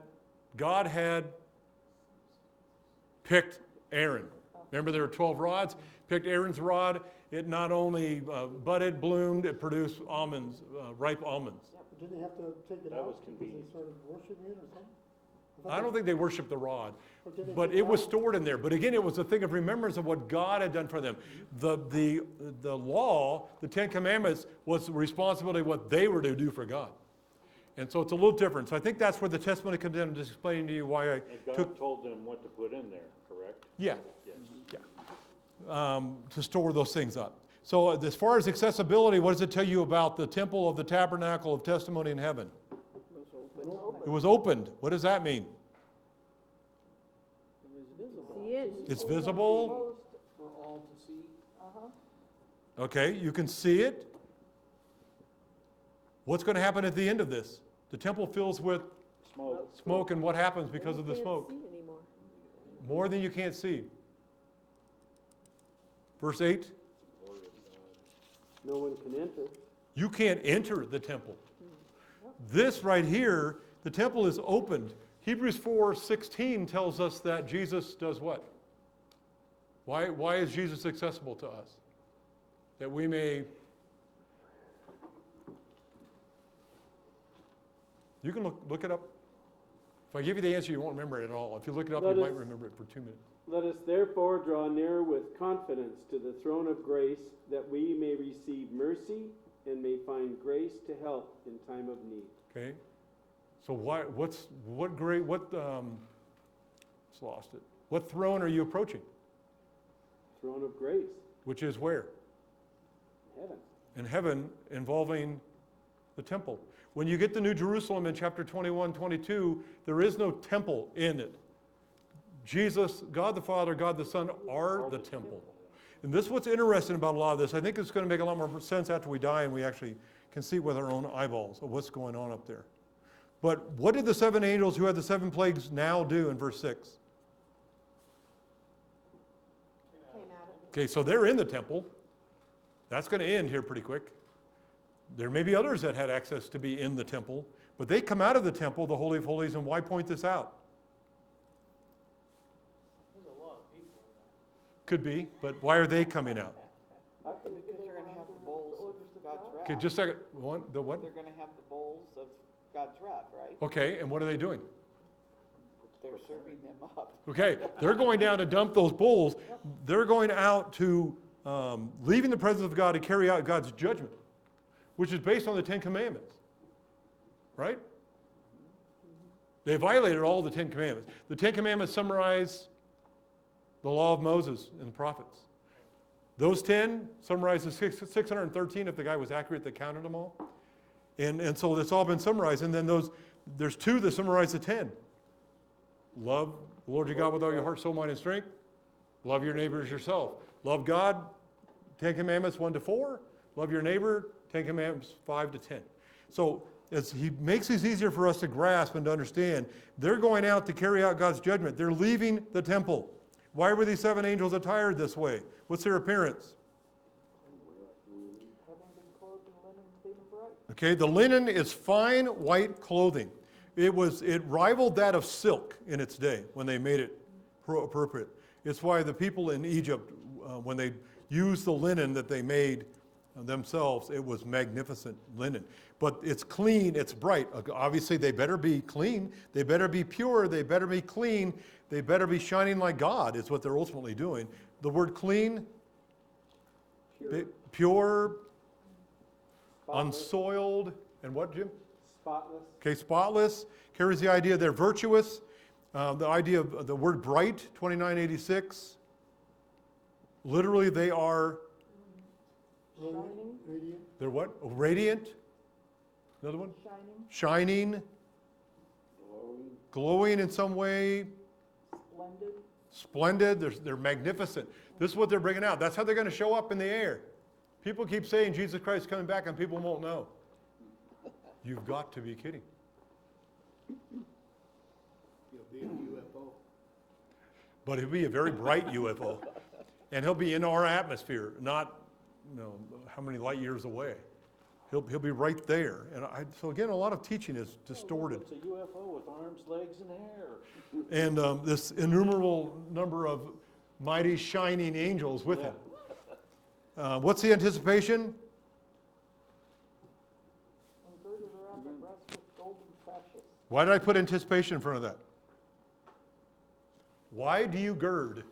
God had picked Aaron. Remember there were 12 rods? Picked Aaron's rod. It not only budded, bloomed, it produced almonds, ripe almonds. But didn't they have to take it That was out because convenient. they started worshiping it or something? I don't think they worshiped the rod, Or did they but take it was out? stored in there. But again, it was a thing of remembrance of what God had done for them. The law, the Ten Commandments, was the responsibility of what they were to do for God. And so it's a little different. So I think that's where the testimony comes in, just explaining to you why I And God took, told them what to put in there, correct? yeah, Yes. to store those things up. So as far as accessibility, what does it tell you about the temple of the tabernacle of testimony in heaven? It was opened. What does that mean? See it? It's visible. For all to see. Okay, you can see it. What's going to happen at the end of this? The temple fills with Smoke. smoke, and what happens because of the Can't smoke? see anymore. More than you can't see. Verse 8, No one can enter. you can't enter the temple. This right here, the temple is opened. Hebrews 4:16 tells us that Jesus does what? Why is Jesus accessible to us? That we may... You can look it up. If I give you the answer, you won't remember it at all. If you look it up, you Let might us- remember it for 2 minutes. Let us therefore draw near with confidence to the throne of grace, that we may receive mercy and may find grace to help in time of need. Okay? So just lost it. What throne are you approaching? Throne of grace, Which is where? heaven. In heaven, involving the temple. When you get to New Jerusalem in chapter 21, 22, there is no temple in it. Jesus, God the Father, God the Son are the temple. And this is what's interesting about a lot of this. I think it's going to make a lot more sense after we die and we actually can see with our own eyeballs of what's going on up there. But what did the 7 angels who had the 7 plagues now do in verse 6? Okay, so they're in the temple. That's going to end here pretty quick. There may be others that had access to be in the temple, but they come out of the temple, the Holy of Holies, and why point this out? There's a lot of people in there. Could be, but why are they coming out? Because they're gonna have the bowls of God's Okay, wrath. just a second. The what? They're gonna have the bowls of God's wrath, right? Okay, and what are they doing? They're serving them up. Okay, they're going down to dump those bowls. They're going out to leaving the presence of God to carry out God's judgment. which is based on the Ten Commandments, right? They violated all the Ten Commandments. The Ten Commandments summarize the law of Moses and the prophets. Those 10 summarize the 613 if the guy was accurate that counted them all. And so it's all been summarized. And then there's 2 that summarize the 10. Love the Lord your God with all your heart, soul, mind, and strength. Love your neighbor as yourself. Love God, 10 Commandments 1 to 4. Love your neighbor, 10 Commandments 5 to 10. So as he makes these easier for us to grasp and to understand, they're going out to carry out God's judgment. They're leaving the temple. Why were these 7 angels attired this way? What's their appearance? Having been clothed in linen clean and bright. Okay, the linen is fine white clothing. It rivaled that of silk in its day when they made it appropriate. It's why the people in Egypt, when they used the linen that they made themselves, it was magnificent linen. But it's clean, it's bright. Obviously, they better be clean, they better be pure, they better be clean, they better be shining like God, is what they're ultimately doing. The word clean, pure, unsoiled, and what, Jim? Spotless. Okay, spotless carries the idea they're virtuous. The idea of the word bright, 2986. Literally, they are, Radiant. they're what? Oh, radiant. Another one? Shining, Shining. Glowing in some way. splendid. Splendid. They're magnificent. This is what they're bringing out. That's how they're going to show up in the air. People keep saying Jesus Christ is coming back and people won't know. You've got to be kidding. You'll be a UFO. But he'll be a very bright UFO. And he'll be in our atmosphere, not how many light years away. He'll be right there. And so again, a lot of teaching is distorted. It's a UFO with arms, legs, and hair. And this innumerable number of mighty shining angels with him. What's the anticipation? And girded around the breast with golden sashes. Why did I put anticipation in front of that? Why do you gird?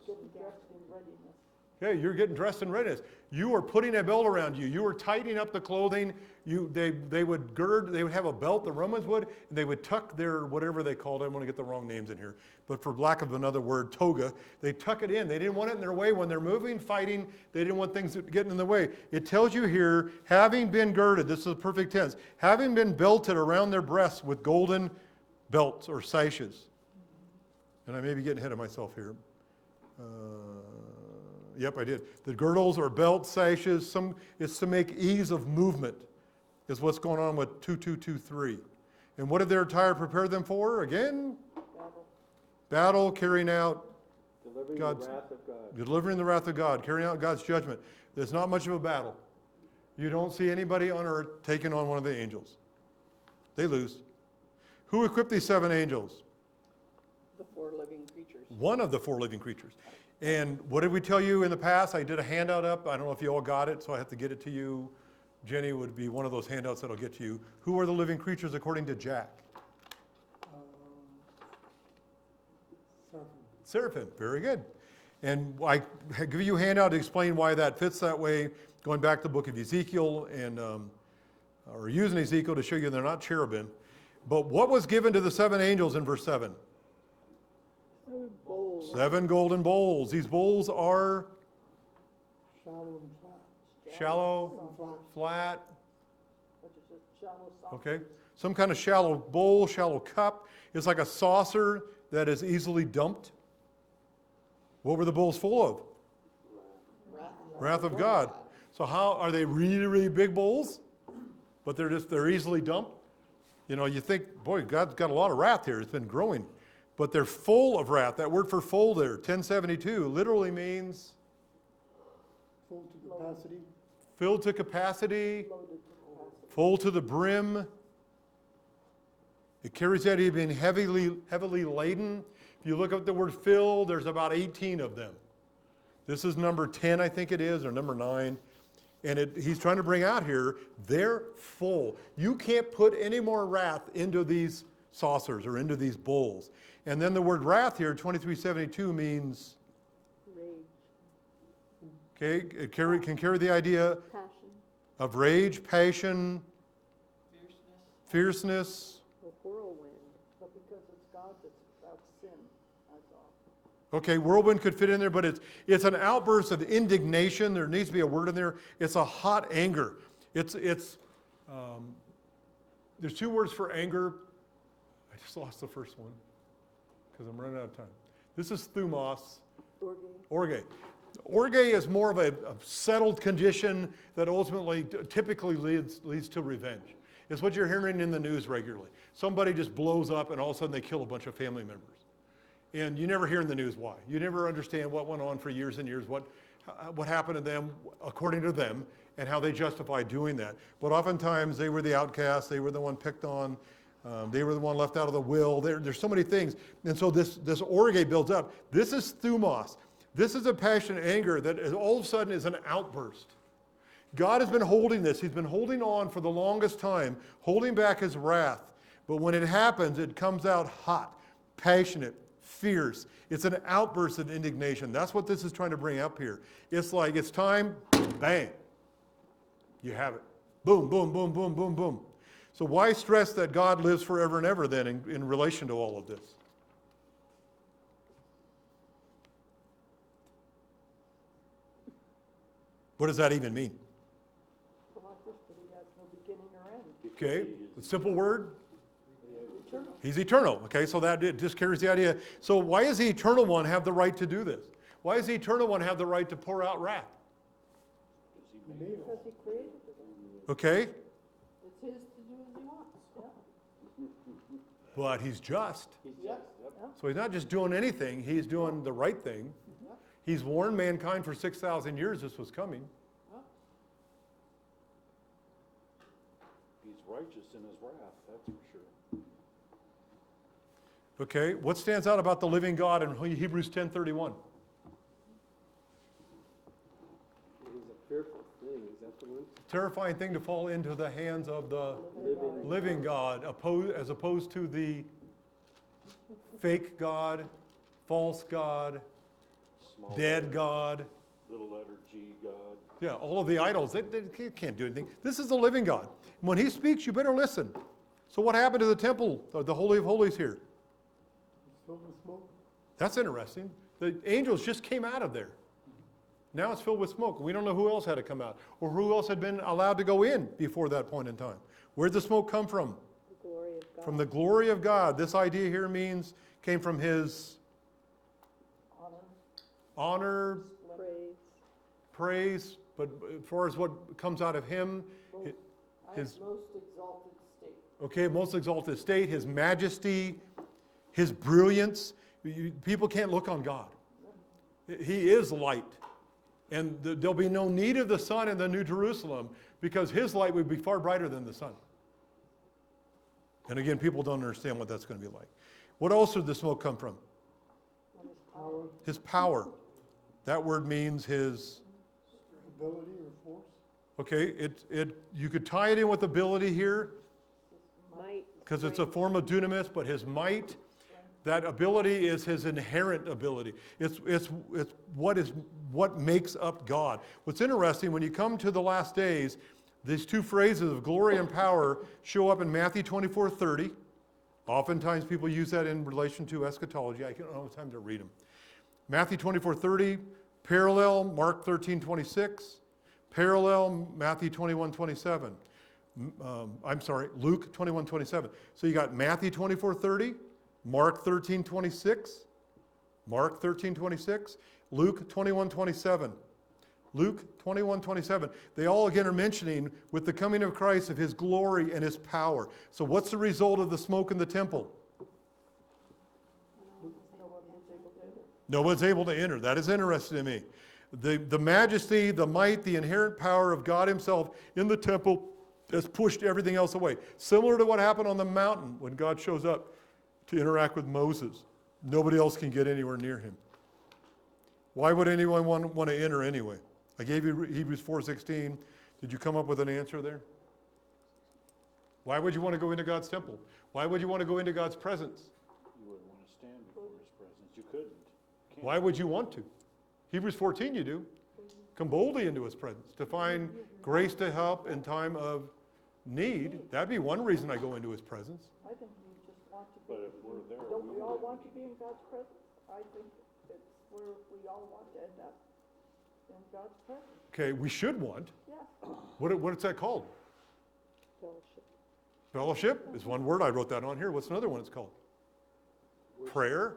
Getting dressed in readiness. Okay, you're getting dressed in readiness. You are putting a belt around you. You are tightening up the clothing. They would gird, they would have a belt, the Romans would, and they would tuck their, whatever they called it, I want to get the wrong names in here, but for lack of another word, toga, they tuck it in. They didn't want it in their way when they're moving, fighting, they didn't want things getting in the way. It tells you here, having been girded, this is the perfect tense, having been belted around their breasts with golden belts or sashes. And I may be getting ahead of myself here. Yep, I did. The girdles or belt sashes, it's to make ease of movement, is what's going on with 2223. And what did their attire prepare them for? Again, battle, carrying out Delivering God's, the wrath of God. delivering the wrath of God, carrying out God's judgment. There's not much of a battle. You don't see anybody on earth taking on one of the angels. They lose. Who equipped these 7 angels? The 4 living creatures. One of the 4 living creatures. And what did we tell you in the past? I did a handout up. I don't know if you all got it, so I have to get it to you. Jenny would be one of those handouts that I'll get to you. Who are the living creatures according to Jack? Seraphim. Very good. And I give you a handout to explain why that fits that way, going back to the book of Ezekiel and or using Ezekiel to show you they're not cherubim. But what was given to the 7 angels in verse 7? 7 golden bowls. These bowls are Shallow and flat. shallow, flat, Which is a shallow saucer. okay? Some kind of shallow bowl, shallow cup. It's like a saucer that is easily dumped. What were the bowls full of? Wrath of God. So how are they really, really big bowls? But they're easily dumped? You know, you think, boy, God's got a lot of wrath here. It's been growing. But they're full of wrath. That word for full there, 1072, literally means Full to capacity. filled to capacity, Loaded to capacity. full to the brim. It carries the idea of being heavily laden. If you look up the word fill, there's about 18 of them. This is number 10, I think it is, or number 9. And he's trying to bring out here, they're full. You can't put any more wrath into these saucers or into these bowls. And then the word wrath here, 2372, means, Rage. okay, it can carry the idea Passion. of rage, passion, fierceness. A whirlwind. But because it's God that's without sin, that's all. Okay, whirlwind could fit in there, but it's an outburst of indignation. There needs to be a word in there. It's a hot anger. There's two words for anger. I just lost the first one because I'm running out of time. This is thumos. Orge. Orge is more of a settled condition that ultimately typically leads to revenge. It's what you're hearing in the news regularly. Somebody just blows up and all of a sudden they kill a bunch of family members. And you never hear in the news why. You never understand what went on for years and years, what happened to them according to them, and how they justify doing that. But oftentimes they were the outcast, they were the one picked on, they were the one left out of the will. There's so many things. And so this orge builds up. This is thumos. This is a passion and anger that all of a sudden is an outburst. God has been holding this. He's been holding on for the longest time, holding back his wrath. But when it happens, it comes out hot, passionate, fierce. It's an outburst of indignation. That's what this is trying to bring up here. It's like it's time, bang. You have it. Boom, boom, boom, boom, boom, boom. So why stress that God lives forever and ever then in relation to all of this? What does that even mean? Like this, but he has no beginning or end. Okay, a simple word. He's eternal. Okay, so that it just carries the idea. So why does the eternal one have the right to do this? Why does the eternal one have the right to pour out wrath? Because he created it. Okay, It's his to do as he wants. Yeah. but he's just. Yes. So he's not just doing anything, he's doing the right thing. He's warned mankind for 6,000 years this was coming. He's righteous in his wrath, that's for sure. Okay, what stands out about the living God in Hebrews 10:31? It is a fearful thing, is that the one? Terrifying thing to fall into the hands of the living God, as opposed to the fake God, false God, Small dead letter, God. little letter G, God. Yeah, all of the idols, they can't do anything. This is the living God. When he speaks, you better listen. So what happened to the temple, the Holy of Holies here? It's filled with smoke. That's interesting. The angels just came out of there. Now it's filled with smoke. We don't know who else had to come out or who else had been allowed to go in before that point in time. Where'd the smoke come from? The glory of God. From the glory of God. This idea here came from his honor, praise, but as far as what comes out of him, his Most exalted state. okay, most exalted state, his majesty, his brilliance. People can't look on God. He is light. And there'll be no need of the sun in the New Jerusalem because his light would be far brighter than the sun. And again, people don't understand what that's going to be like. What else did the smoke come from? His power. That word means his Ability or force. okay, you could tie it in with ability here Might. because it's a form of dunamis, but his might, that ability is his inherent ability. It's what makes up God. What's interesting, when you come to the last days, these two phrases of glory and power show up in Matthew 24:30. Oftentimes people use that in relation to eschatology. I don't have time to read them. Matthew 24:30, parallel Mark 13:26, parallel Matthew 21:27. Luke 21:27. So you got Matthew 24:30, Mark 13:26, Mark 13:26, Luke 21:27. Luke 21:27. They all again are mentioning with the coming of Christ of his glory and his power. So what's the result of the smoke in the temple? No one's able to enter. That is interesting to me. The majesty, the might, the inherent power of God himself in the temple has pushed everything else away. Similar to what happened on the mountain when God shows up to interact with Moses. Nobody else can get anywhere near him. Why would anyone want to enter anyway? I gave you Hebrews 4:16. Did you come up with an answer there? Why would you want to go into God's temple? Why would you want to go into God's presence? You wouldn't want to stand before his presence. You couldn't. Can't. Why would you want to? Hebrews 14 you do. come boldly into his presence, to find grace to help in time of need. That'd be one reason I go into his presence. I think we just want to be. But if we're there, Don't we we all will want to be in God's presence? I think it's where we all want to end up, in God's presence, Okay, we should want. yeah. What's that called? Fellowship. Fellowship is one word. I wrote that on here. What's another one it's called? Prayer,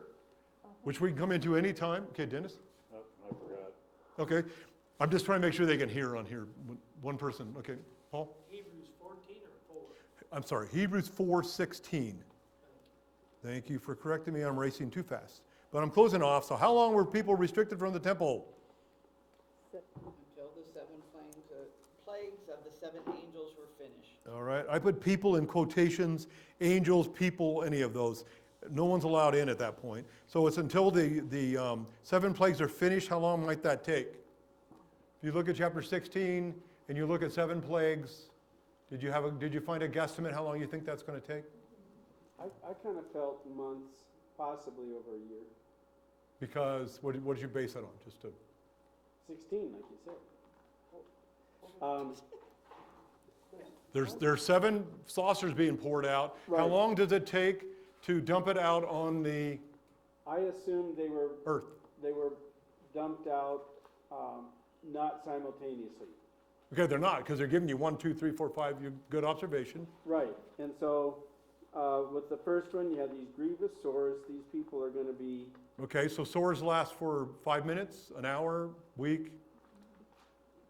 which we can come into any time. Okay, Dennis? Oh, I forgot. Okay. I'm just trying to make sure they can hear on here. One person. Okay. Paul? Hebrews 14 or 4? I'm sorry. Hebrews 4:16. Thank you for correcting me. I'm racing too fast. But I'm closing off. So how long were people restricted from the temple? Until the plagues of the 7 angels were finished. All right. I put people in quotations, angels, people, any of those. No one's allowed in at that point. So it's until the 7 plagues are finished. How long might that take? If you look at chapter 16 and you look at 7 plagues, did you find a guesstimate how long you think that's going to take? I kind of felt months, possibly over a year. Because what did you base that on? Just to 16, like you said. there's 7 saucers being poured out. How Right. long does it take to dump it out on the I assumed they were earth? dumped out, not simultaneously. Okay, they're not, because they're giving you 1, 2, 3, 4, 5. Good observation. Right, and so with the first one, you have these grievous sores. These people are going to be, Okay, so sores last for 5 minutes, an hour, week.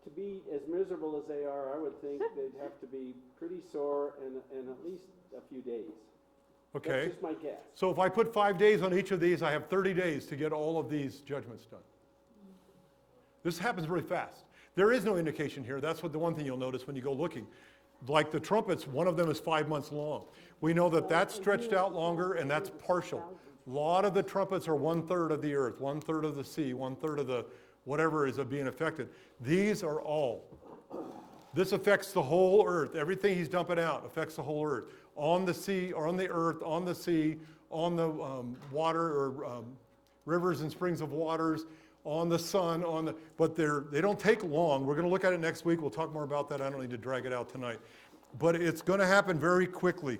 to be as miserable as they are, I would think they'd have to be pretty sore and at least a few days. Okay. That's just my guess. So if I put 5 days on each of these, I have 30 days to get all of these judgments done. This happens really fast. There is no indication here. That's the one thing you'll notice when you go looking. Like the trumpets, one of them is 5 months long. We know that that's stretched out longer, and that's partial. A lot of the trumpets are 1/3 of the earth, 1/3 of the sea, 1/3 of the whatever is being affected. These are all. This affects the whole earth. Everything he's dumping out affects the whole earth. On the sea, or on the earth, on the sea, on the water, or rivers and springs of waters, on the sun, but they don't take long. We're going to look at it next week. We'll talk more about that. I don't need to drag it out tonight. But it's going to happen very quickly.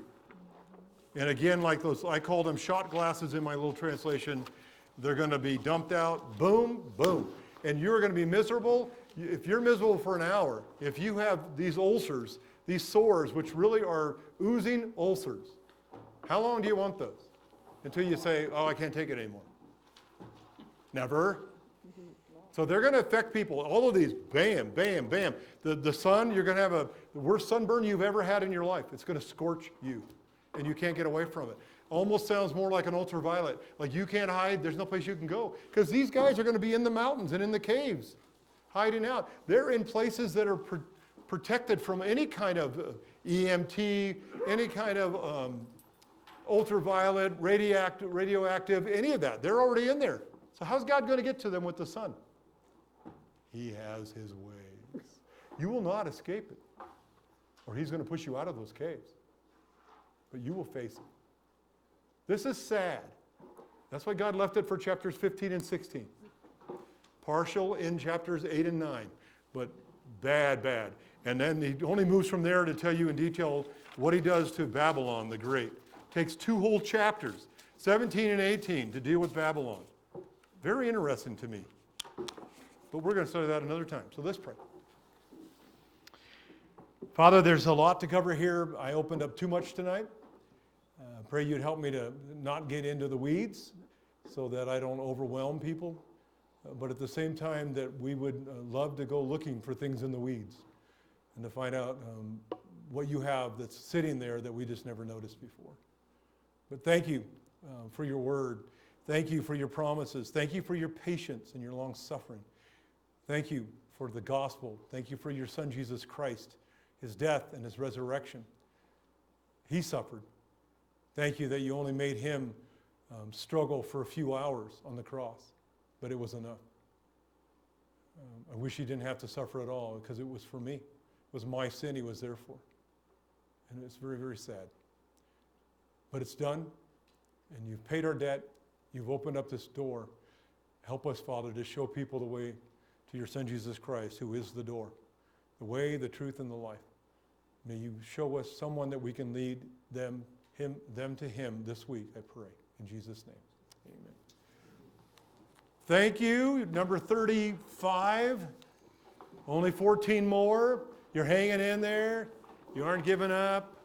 And again, like those, I call them shot glasses in my little translation. They're going to be dumped out, boom, boom. And you're going to be miserable. If you're miserable for an hour, if you have these ulcers, these sores, which really are oozing ulcers, how long do you want those? Until you say, oh, I can't take it anymore. Never. So they're going to affect people. All of these, bam, bam, bam. The sun, you're going to have the worst sunburn you've ever had in your life. It's going to scorch you, and you can't get away from it. Almost sounds more like an ultraviolet. Like you can't hide. There's no place you can go. Because these guys are going to be in the mountains and in the caves, hiding out. They're in places that are protected from any kind of EMT, any kind of ultraviolet, radioactive, any of that. They're already in there. So how's God going to get to them with the sun? He has his ways. You will not escape it. Or he's going to push you out of those caves. But you will face it. This is sad. That's why God left it for chapters 15 and 16. Partial in chapters 8 and 9. But bad, bad. And then he only moves from there to tell you in detail what he does to Babylon the Great. Takes 2 whole chapters, 17 and 18, to deal with Babylon. Very interesting to me. But we're going to study that another time. So let's pray. Father, there's a lot to cover here. I opened up too much tonight. Pray you'd help me to not get into the weeds so that I don't overwhelm people. But at the same time that we would love to go looking for things in the weeds and to find out what you have that's sitting there that we just never noticed before. But thank you for your word. Thank you for your promises. Thank you for your patience and your long suffering. Thank you for the gospel. Thank you for your son, Jesus Christ, his death and his resurrection. He suffered. Thank you that you only made him struggle for a few hours on the cross, but it was enough. I wish he didn't have to suffer at all because it was for me. It was my sin he was there for. And it's very, very sad. But it's done, and you've paid our debt. You've opened up this door. Help us, Father, to show people the way to your Son Jesus Christ, who is the door, the way, the truth, and the life. May you show us someone that we can lead them to him this week, I pray. In Jesus' name, amen. Thank you. Number 35. Only 14 more. You're hanging in there. You aren't giving up.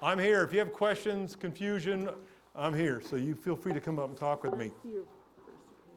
I'm here. If you have questions, confusion, I'm here. So you feel free to come up and talk with me. See your